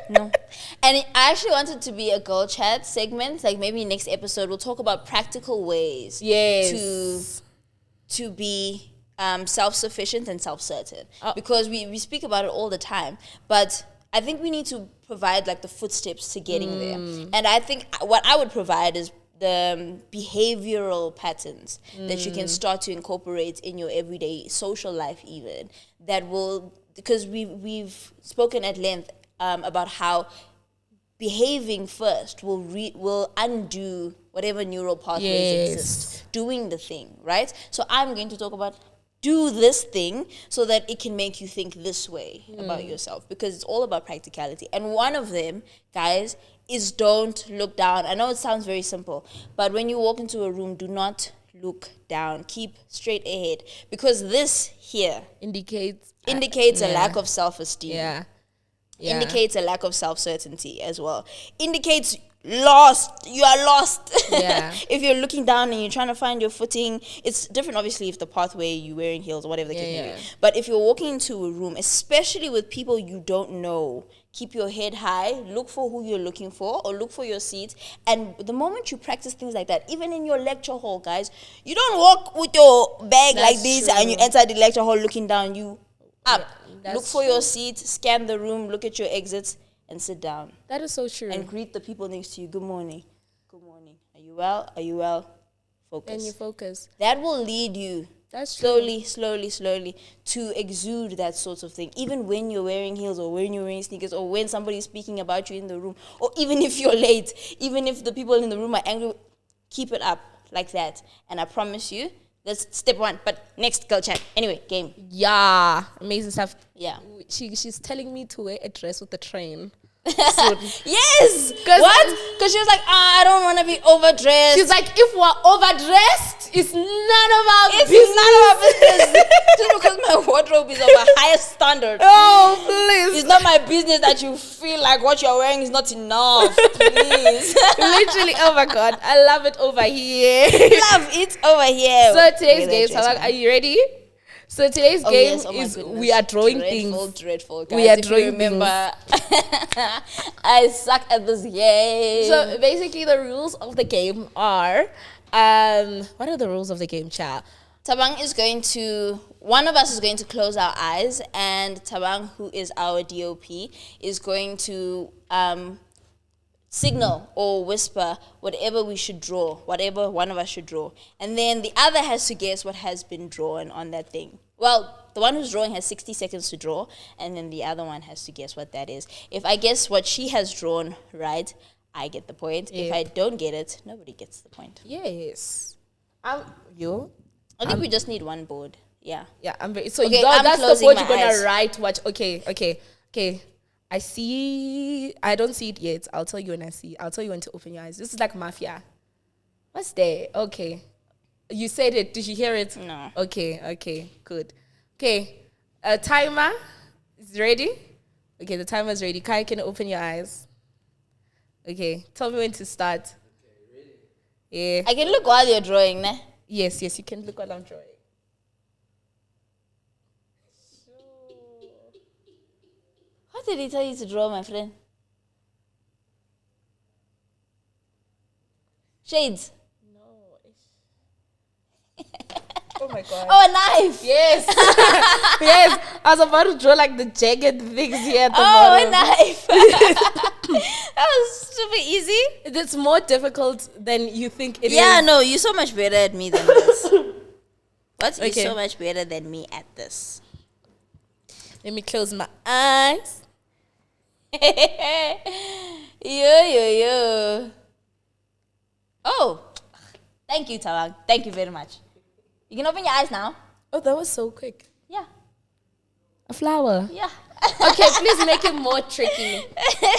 No. And I actually wanted to be a girl chat segment. Like maybe next episode we'll talk about practical ways to be self-sufficient and self-certain. Because we speak about it all the time. But I think we need to provide like the footsteps to getting there. And I think what I would provide is the behavioral patterns that you can start to incorporate in your everyday social life even. That will, because we've spoken at length about how behaving first will undo whatever neural pathways exist, doing the thing, right? So I'm going to talk about do this thing so that it can make you think this way about yourself, because it's all about practicality. And one of them, guys, is don't look down. I know it sounds very simple, but when you walk into a room, do not look down. Keep straight ahead, because this here indicates a lack of self-esteem. Indicates a lack of self-certainty as well. Indicates lost. You are lost. If you're looking down and you're trying to find your footing, it's different obviously if the pathway you're wearing heels or whatever the case may be. But if you're walking into a room, especially with people you don't know, keep your head high, look for who you're looking for, or look for your seat. And the moment you practice things like that, even in your lecture hall, guys, you don't walk with your bag like this and you enter the lecture hall looking down. You up. Look for your seat, scan the room, look at your exits, and sit down. That is so true. And greet the people next to you. Good morning. Good morning. Are you well? Are you well? Focus. And you focus. That will lead you slowly to exude that sort of thing. Even when you're wearing heels or when you're wearing sneakers or when somebody's speaking about you in the room, or even if you're late, even if the people in the room are angry, keep it up like that. And I promise you, that's step one. But next, girl chat. Anyway, game. Yeah. Amazing stuff. Yeah. She's telling me to wear a dress with a train. Yes. What? Because she was like, I don't want to be overdressed. She's like, if we're overdressed, it's none of our business. It's none of our business. Just because my wardrobe is of a higher standard. Oh, please. It's not my business that you feel like what you're wearing is not enough. Please. Literally, oh my God. I love it over here. Love it over here. So today's game, Salon, are you ready? So today's game is we are drawing things. Dreadful, guys. We are if drawing you remember, I suck at this game. So basically the rules of the game are, what are the rules of the game, Cha? Tabang is going to, one of us is going to close our eyes, and Tabang, who is our DOP, is going to signal or whisper whatever we should draw, whatever one of us should draw. And then the other has to guess what has been drawn on that thing. Well, the one who's drawing has 60 seconds to draw, and then the other one has to guess what that is. If I guess what she has drawn right, I get the point. If I don't get it, nobody gets the point. Yes. You? I think we just need one board. Yeah. Yeah, I'm very, so okay, that's the board you're going to write what, okay. I don't see it yet. I'll tell you when I see it. I'll tell you when to open your eyes. This is like mafia. What's there? Okay. You said it. Did you hear it? No. Okay, good. Okay, timer is ready. Okay, the timer is ready. Kai, can you open your eyes? Okay, tell me when to start. Okay, ready? Yeah. I can look while you're drawing, ne? Yes, you can look while I'm drawing. What did he tell you to draw, my friend? Shades. Oh my God. Oh, a knife. Yes. Yes. I was about to draw like the jagged things here at the bottom. bottom. A knife. That was super easy. It's more difficult than you think it is. Yeah, no, you're so much better at me than this. What? You're so much better than me at this. Let me close my eyes. Yo. Oh, thank you, Tawag. Thank you very much. You can open your eyes now. Oh, that was so quick. Yeah. A flower. Yeah. Okay, please make it more tricky.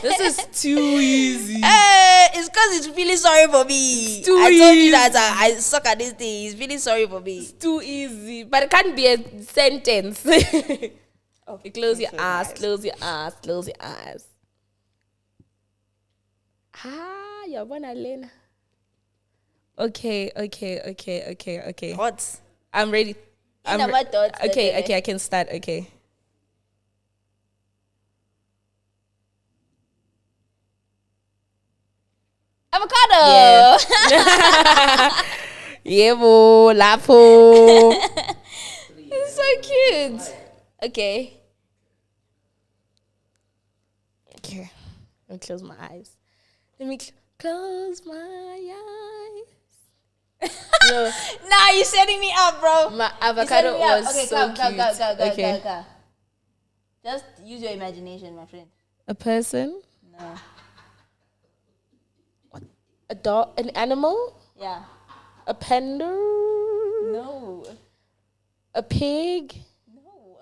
This is too easy. It's because it's really sorry for me. It's too I easy. told you that I suck at this thing. It's really sorry for me. It's too easy. But it can't be a sentence. Okay, close your eyes. Close your eyes. Close your eyes. You're gonna learn. Okay. What? I'm ready. Okay, I can start. Okay. Avocado. Yeah, bo, lapo. It's so cute. Okay. Okay. Let me close my eyes. Let me close my eyes. No. Nah, you're setting me up, bro. My avocado was okay, so go, cute. Go. Just use your imagination, my friend. A person? No. A dog? An animal? Yeah. A panda? No. A pig? No.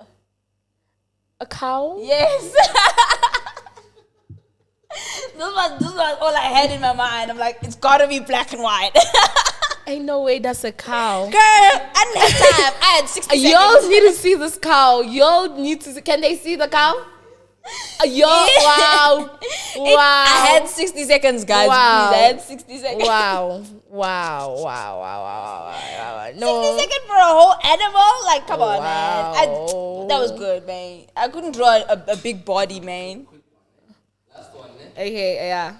A cow? Yes. This was all I had in my mind. I'm like, it's gotta be black and white. Ain't no way that's a cow. Girl, I didn't have time. I had 60 seconds. Y'all need to see this cow. Y'all need to see. Can they see the cow? Wow. I had 60 seconds, guys. Wow. Please, I had 60 seconds. Wow. No. 60 seconds for a whole animal? Like, come on, man. That was good, man. I couldn't draw a big body, man. Last one, eh? Okay, yeah.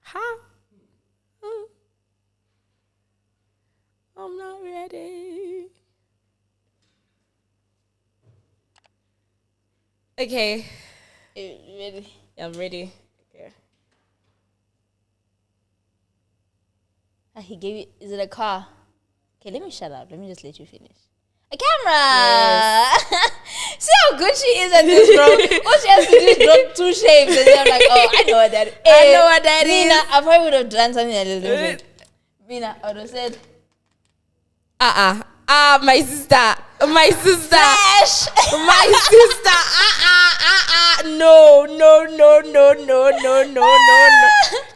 Huh? I'm not ready. Okay. Really? Yeah, I'm ready. Okay. He gave you, is it a car? Okay, let me shut up. Let me just let you finish. A camera! Yes. See how good she is at this, bro? All she has to do is drop two shapes and then I'm like, oh, I know what that is. I know what that Mina, is. I probably would have done something a little different. Mina, I would have said, my sister. My sister. Flash! My sister. No.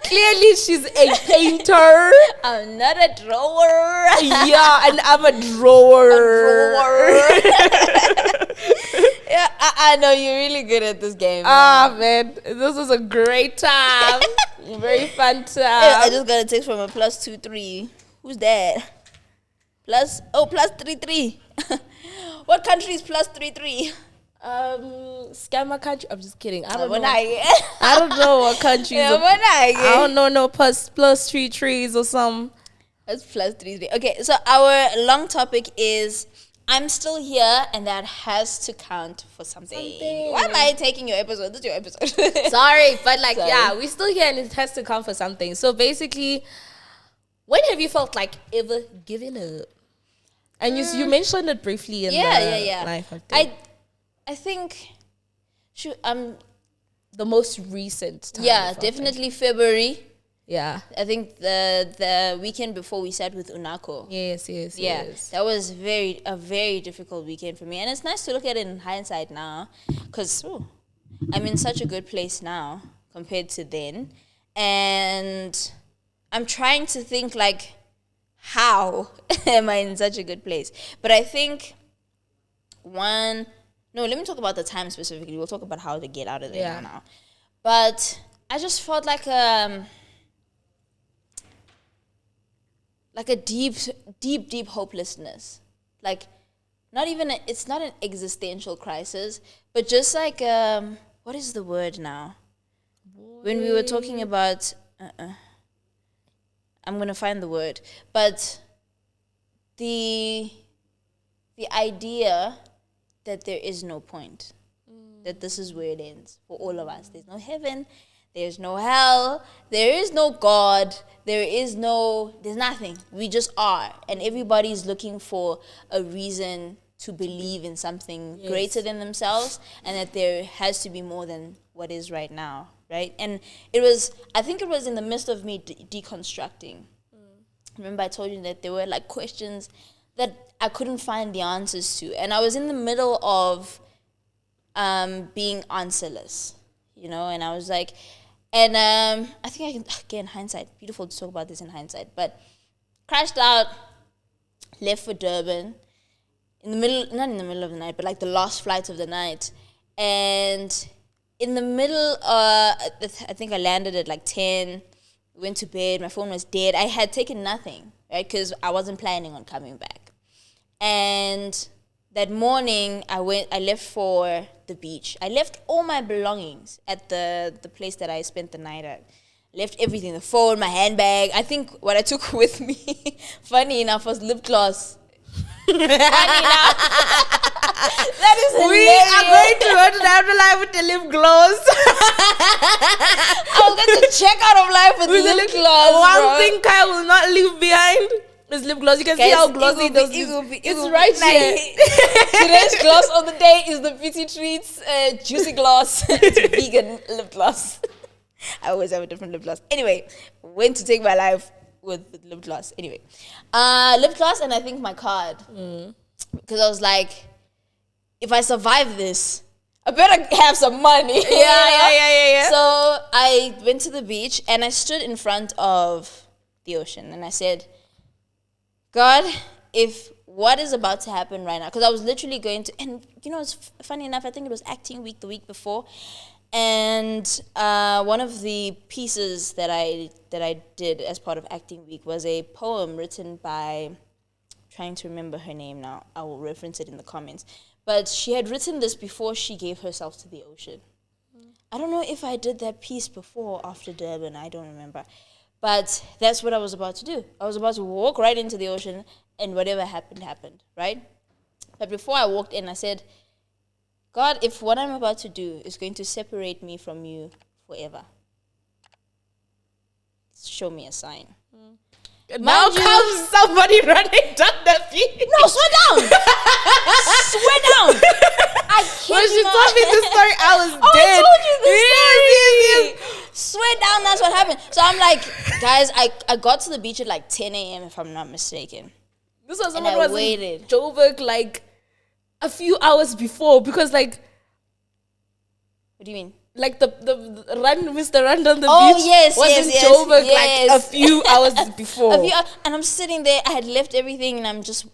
Clearly, she's a painter. I'm not a drawer. Yeah, and I'm a drawer. Yeah, I know you're really good at this game. Man, this was a great time. Very fun time. I just got a text from a +23. Who's that? +33. What country is +33? Scammer country. I'm just kidding. I don't know. I I don't know what countries. I don't know. No plus 3 trees or some. That's +33. Okay, so our long topic is I'm still here, and that has to count for something. Why am I taking your episode? This is your episode. Sorry, but yeah, we're still here, and it has to count for something. So basically, when have you felt like ever giving up? And you mentioned it briefly in the life update. I think the most recent time. Yeah, definitely February. Yeah. I think the weekend before we sat with Unako. Yes. That was a very difficult weekend for me. And it's nice to look at it in hindsight now, because I'm in such a good place now compared to then. And I'm trying to think like, how am I in such a good place? But I think let me talk about the time specifically. We'll talk about how to get out of there now. But I just felt like a deep hopelessness. Like, it's not an existential crisis, but just like, what is the word now? When we were talking about, I'm going to find the word, but the idea that there is no point, that this is where it ends for all of us. There's no heaven, there's no hell, there is no God, there's nothing. We just are, and everybody's looking for a reason to believe in something greater than themselves, and that there has to be more than what is right now, right? And I think it was in the midst of me deconstructing. Remember I told you that there were like questions that I couldn't find the answers to, and I was in the middle of being answerless, and I was like, and I think I can, again, hindsight, beautiful to talk about this in hindsight, but crashed out, left for Durban, not in the middle of the night, but like the last flight of the night, and in the middle, I think I landed at like 10, went to bed, my phone was dead, I had taken nothing, right, because I wasn't planning on coming back. And that morning, I left for the beach. I left all my belongings at the place that I spent the night at. Left everything, the phone, my handbag. I think what I took with me, funny enough, was lip gloss. Funny enough. That is hilarious. We are going to go to the afterlife with the lip gloss. I was going to check out of life with lip gloss. One thing Kaya will not leave behind is lip gloss. You can see how glossy those lips. It's right here. Today's gloss of the day is the Beauty Treats Juicy Gloss. It's vegan lip gloss. I always have a different lip gloss. Anyway, when to take my life with lip gloss. Anyway, lip gloss and I think my card. Because I was like, if I survive this, I better have some money. Yeah. So I went to the beach and I stood in front of the ocean and I said, God, if what is about to happen right now, because I was literally going to, and it's funny enough, I think it was acting week the week before, and one of the pieces that I did as part of acting week was a poem written by, trying to remember her name now, I will reference it in the comments, but she had written this before she gave herself to the ocean. I don't know if I did that piece before or after Durban, I don't remember. But that's what I was about to do. I was about to walk right into the ocean and whatever happened, right? But before I walked in, I said, God, if what I'm about to do is going to separate me from you forever, show me a sign. Now comes somebody running down the beach. No, swear down. Swear down. I can't. When she told me this story, I was dead. I told you this story. Swear down, that's what happened. So I'm like, guys, I got to the beach at like 10 a.m. if I'm not mistaken. This was and someone I who was waited. in Joburg like a few hours before because like. What do you mean? Like the Mr. Run down the beach was in Joburg like a few hours before. And I'm sitting there, I had left everything and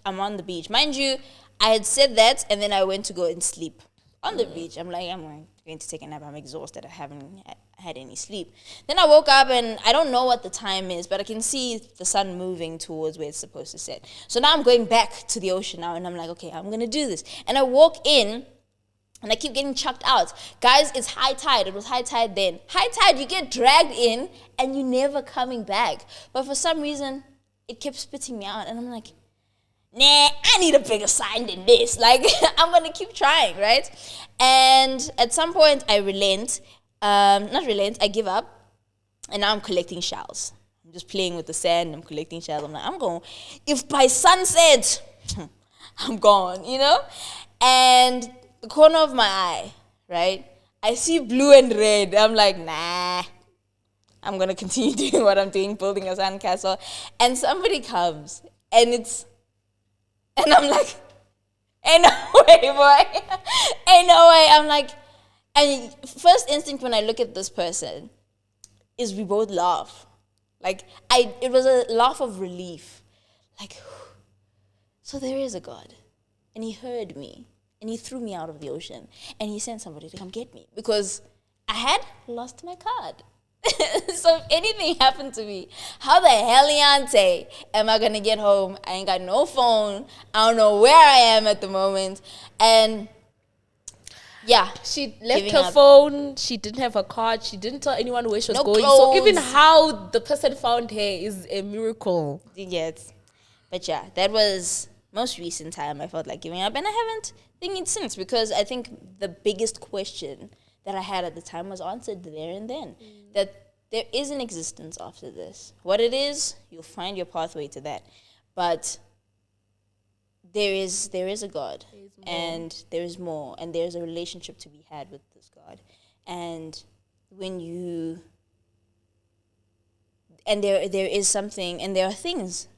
I'm on the beach. Mind you, I had said that and then I went to go and sleep on the beach. I'm like, I'm going to take a nap. I'm exhausted. I haven't had any sleep. Then I woke up and I don't know what the time is, but I can see the sun moving towards where it's supposed to set. So now I'm going back to the ocean now and I'm like, okay, I'm going to do this. And I walk in. And I keep getting chucked out. Guys, it's high tide. It was high tide then. High tide, you get dragged in and you're never coming back. But for some reason, it kept spitting me out. And I'm like, nah, I need a bigger sign than this. Like, I'm going to keep trying, right? And at some point, I relent. I give up. And now I'm collecting shells. I'm just playing with the sand. I'm collecting shells. I'm like, if by sunset, I'm gone, And the corner of my eye, right? I see blue and red. I'm like, nah. I'm going to continue doing what I'm doing, building a sandcastle. And somebody comes, and I'm like, ain't no way, boy. Ain't no way. I'm like, and first instinct when I look at this person is we both laugh. Like, it was a laugh of relief. Like, so there is a God. And he heard me. And he threw me out of the ocean. And he sent somebody to come get me. Because I had lost my card. So if anything happened to me, how the heliante am I going to get home? I ain't got no phone. I don't know where I am at the moment. And yeah. She left her phone. She didn't have her card. She didn't tell anyone where she was going. Clothes. So even how the person found her is a miracle. Yes. But yeah, that was most recent time I felt like giving up. And I haven't thinking since, because I think the biggest question that I had at the time was answered there and then. That there is an existence after this. What it is, you'll find your pathway to that. But there is a God, and there is more, and there's a relationship to be had with this God. And when you, and there is something, and there are things,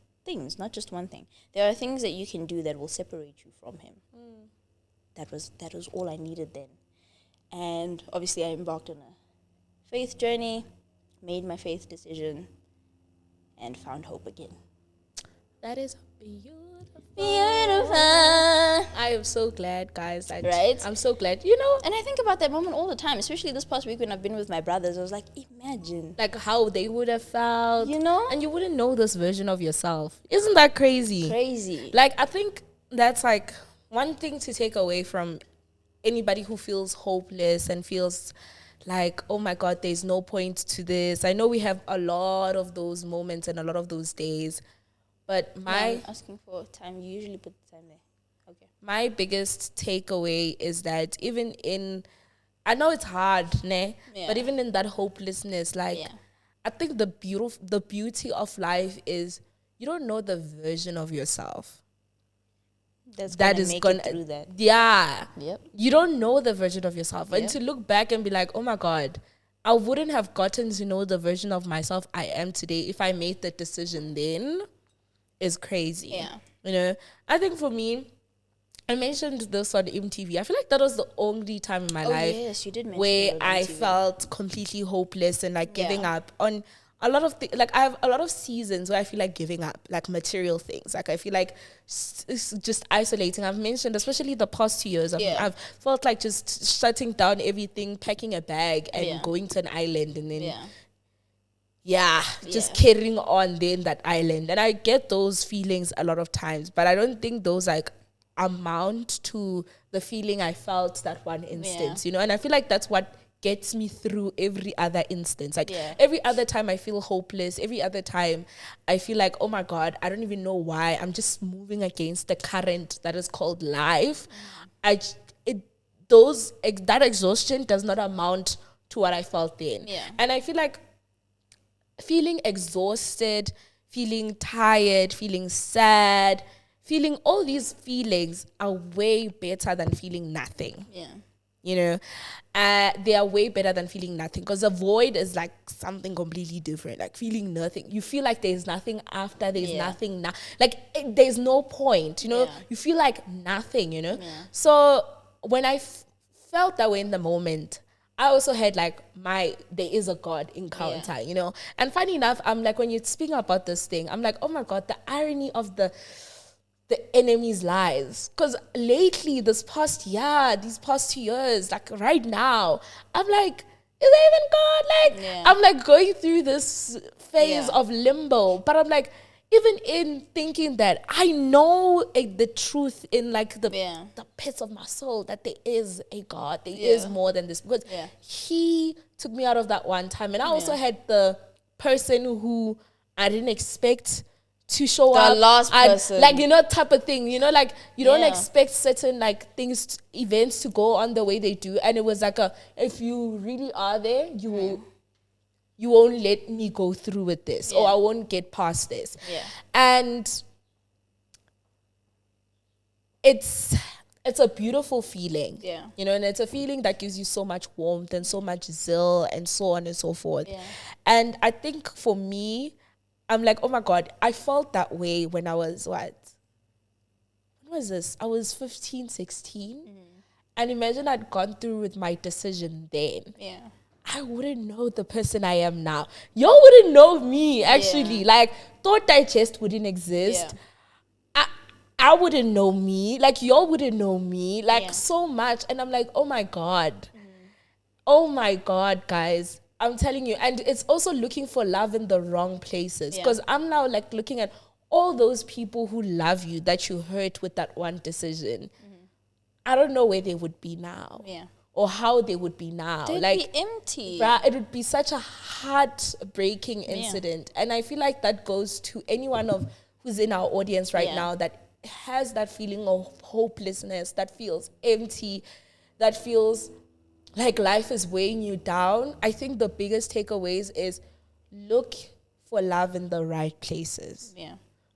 not just one thing. There are things that you can do that will separate you from him. That was all I needed then. And obviously I embarked on a faith journey, made my faith decision, and found hope again. That is beautiful. Beautiful. I am so glad, guys. Right? I'm so glad. And I think about that moment all the time, especially this past week when I've been with my brothers. I was like, imagine. Like how they would have felt. And you wouldn't know this version of yourself. Isn't that crazy? Crazy. Like, I think that's like one thing to take away from anybody who feels hopeless and feels like, oh my God, there's no point to this. I know we have a lot of those moments and a lot of those days, but I'm asking for time. You usually put the time there. Okay. My biggest takeaway is that even in, I know it's hard, ne? Yeah. But even in that hopelessness, like, I think the beauty of life is you don't know the version of yourself that is gonna through that. Yeah. Yep. You don't know the version of yourself. Yep. And to look back and be like, oh my God, I wouldn't have gotten to know the version of myself I am today if I made that decision then, is crazy. Yeah. You know, I think for me, I mentioned this on MTV. I feel like that was the only time in my life yes, you did mention where it on I MTV. felt completely hopeless and like giving up on a lot of like I have a lot of seasons where I feel like giving up, like material things. Like I feel like it's just isolating. I've mentioned, especially the past 2 years, I've felt like just shutting down everything, packing a bag and going to an island and then just carrying on there in that island. And I get those feelings a lot of times, but I don't think those like amount to the feeling I felt that one instance, you know. And I feel like that's what gets me through every other instance. Like every other time I feel hopeless, every other time I feel like, oh my God, I don't even know why. I'm just moving against the current that is called life. That exhaustion does not amount to what I felt then. And I feel like feeling exhausted, feeling tired, feeling sad, feeling all these feelings are way better than feeling nothing. You know, they are way better than feeling nothing, because a void is like something completely different. Like feeling nothing, you feel like there's nothing after, there's nothing now. There's no point, you know. You feel like nothing, you know. So when I felt that way in the moment, I also had like there is a God encounter, you know. And funny enough, I'm like, when you're speaking about this thing, I'm like, oh my God, the irony of the enemy's lies. Because lately, these past 2 years, like right now, I'm like, is there even God? Like, I'm like going through this phase of limbo. But I'm like, even in thinking that, I know the truth in like the pits of my soul that there is a God, there is more than this, because He took me out of that one time. And I also had the person who I didn't expect to show up, the last person, like, you know, type of thing, you know, like you don't expect certain like events to go on the way they do. And it was like, if you really are there, you won't let me go through with this, or I won't get past this. And it's a beautiful feeling, you know, and it's a feeling that gives you so much warmth and so much zeal and so on and so forth. And I think for me, I'm like, oh my God, I felt that way when I was when was this? I was 15, 16. And imagine I'd gone through with my decision then. I wouldn't know the person I am now. Y'all wouldn't know me, actually. Like, Thought Digest wouldn't exist. I wouldn't know me. Like, y'all wouldn't know me. Like, so much. And I'm like, oh my God. Oh my God, guys. I'm telling you. And it's also looking for love in the wrong places. Because I'm now, like, looking at all those people who love you that you hurt with that one decision. I don't know where they would be now. Or how they would be now. They'd like, be empty. Bruh, it would be such a heartbreaking incident. And I feel like that goes to anyone who's in our audience right now that has that feeling of hopelessness, that feels empty, that feels like life is weighing you down. I think the biggest takeaways is look for love in the right places.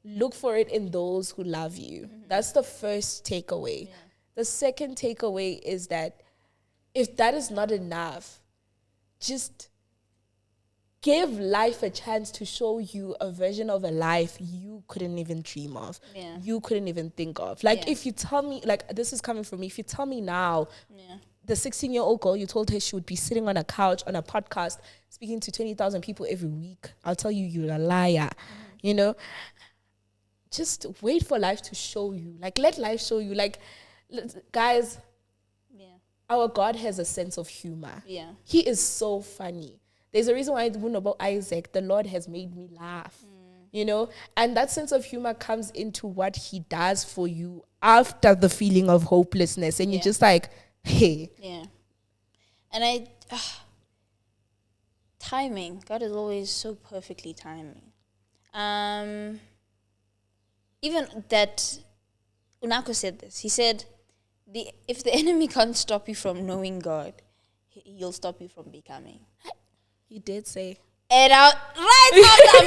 Look for it in those who love you. That's the first takeaway. The second takeaway is that if that is not enough, just give life a chance to show you a version of a life you couldn't even dream of. You couldn't even think of. Like, if you tell me, like, this is coming from me, if you tell me now, the 16-year-old girl, you told her she would be sitting on a couch on a podcast speaking to 20,000 people every week, I'll tell you, you're a liar. You know? Just wait for life to show you. Like, let life show you. Like, guys, our God has a sense of humor. He is so funny. There's a reason why I don't know about Isaac. The Lord has made me laugh. You know? And that sense of humor comes into what He does for you after the feeling of hopelessness, and you're just like, hey. Yeah. And timing. God is always so perfectly timing. Even that, Unako said this. He said, if the enemy can't stop you from knowing God, he'll stop you from becoming. He did say. And I'm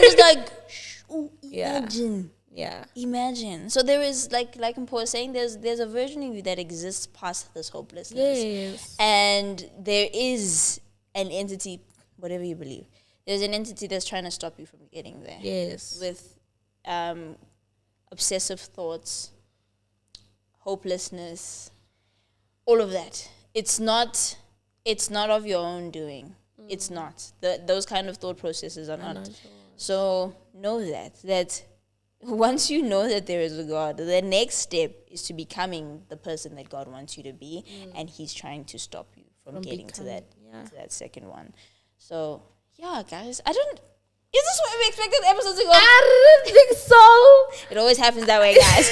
just like, imagine. Yeah. Imagine. So there is, like Mpho was saying, there's a version of you that exists past this hopelessness. Yes. And there is an entity, whatever you believe, there's an entity that's trying to stop you from getting there. Yes. With obsessive thoughts, hopelessness, all of that. It's not of your own doing. It's not. Those kind of thought processes are not. Sure. So know that once you know that there is a God, the next step is to becoming the person that God wants you to be, and He's trying to stop you from getting to that second one. So yeah, guys, is this what we expected the episode to go? I didn't think so. It always happens that way, guys.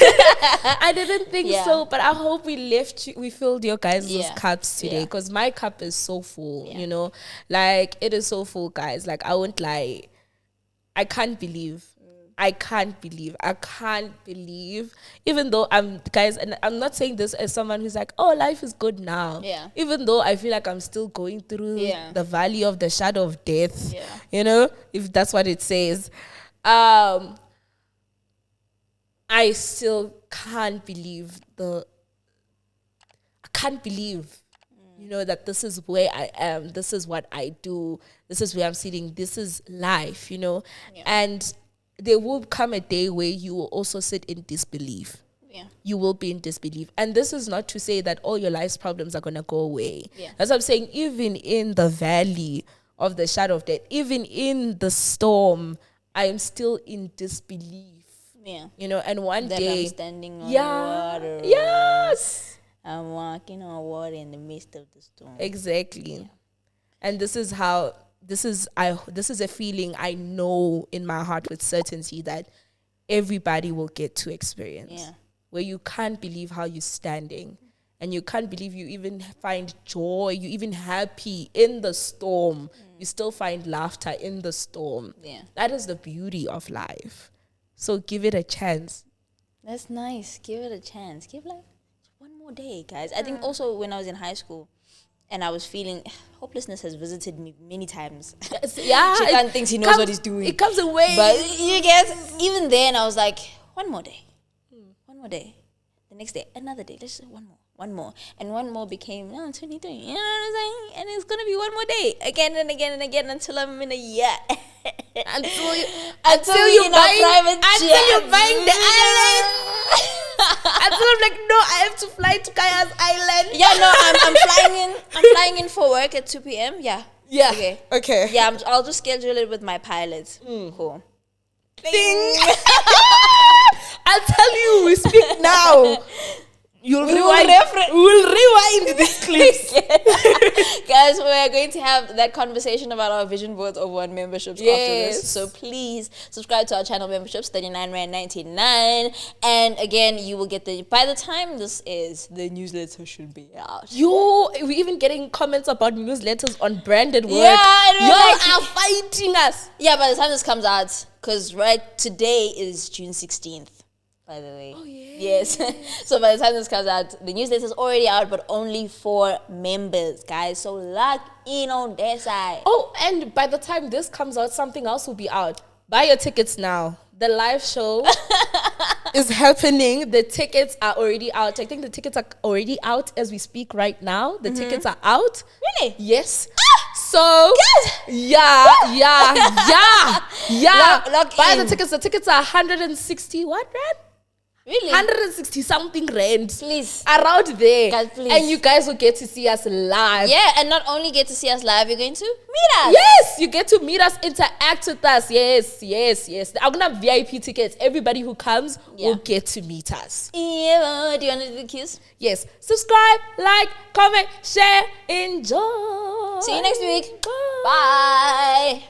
I didn't think so, but I hope we filled your guys' cups today, because my cup is so full, you know, like it is so full, guys. Like I won't lie, I can't believe, even though guys, and I'm not saying this as someone who's like, oh, life is good now. Yeah. Even though I feel like I'm still going through the valley of the shadow of death, you know, if that's what it says. I still can't believe you know, that this is where I am, this is what I do, this is where I'm sitting, this is life, you know. And there will come a day where you will also sit in disbelief. Yeah. You will be in disbelief. And this is not to say that all your life's problems are going to go away. Yeah. That's what I'm saying. Even in the valley of the shadow of death, even in the storm, I am still in disbelief. Yeah. You know, and one day I'm standing on water. Yes. I'm walking on water in the midst of the storm. Exactly. Yeah. And this is a feeling I know in my heart with certainty that everybody will get to experience. Yeah. Where you can't believe how you're standing, and you can't believe you even find joy, you even happy in the storm. You still find laughter in the storm. Yeah. That is the beauty of life. So give it a chance. That's nice. Give it a chance. Give life one more day, guys. I think also when I was in high school, and I was feeling hopelessness has visited me many times. Yeah, Shaitan thinks he knows what he's doing. It comes away. But you guess, even then I was like, one more day. One more day. The next day, another day. Let's say one more. And one more became 23. You know what I'm saying? And it's going to be one more day. Again and again and again until I'm in a year. until you're buying the island. Until I'm like, no, I have to fly to Caia's island. Yeah, no, I'm flying in for work at 2 p.m. Yeah. Okay. Yeah, I'll just schedule it with my pilot. Cool. Ding. I'll tell you, we speak now. We'll rewind these clips. Guys, we're going to have that conversation about our vision boards over on memberships after this. So please subscribe to our channel memberships, 39.99. And again, you will get by the time this is, the newsletter should be out. We're even getting comments about newsletters on branded work. Yeah, y'all are fighting us. Yeah, by the time this comes out, because today is June 16th. By the way. Oh, yes. So by the time this comes out, the newsletter is already out, but only for members, guys. So lock in on their side. Oh, and by the time this comes out, something else will be out. Buy your tickets now. The live show is happening. The tickets are already out. I think the tickets are already out as we speak right now. The tickets are out. Really? Yes. So, yeah. Buy the tickets. The tickets are 160 what, Rand? Really? 160 something rand. Please. Around there. God, please. And you guys will get to see us live. Yeah, and not only get to see us live, you're going to meet us. Yes, you get to meet us, interact with us. Yes. I'm going to have VIP tickets. Everybody who comes will get to meet us. Yeah, do you want to do the cues? Yes. Subscribe, like, comment, share, enjoy. See you next week. Bye.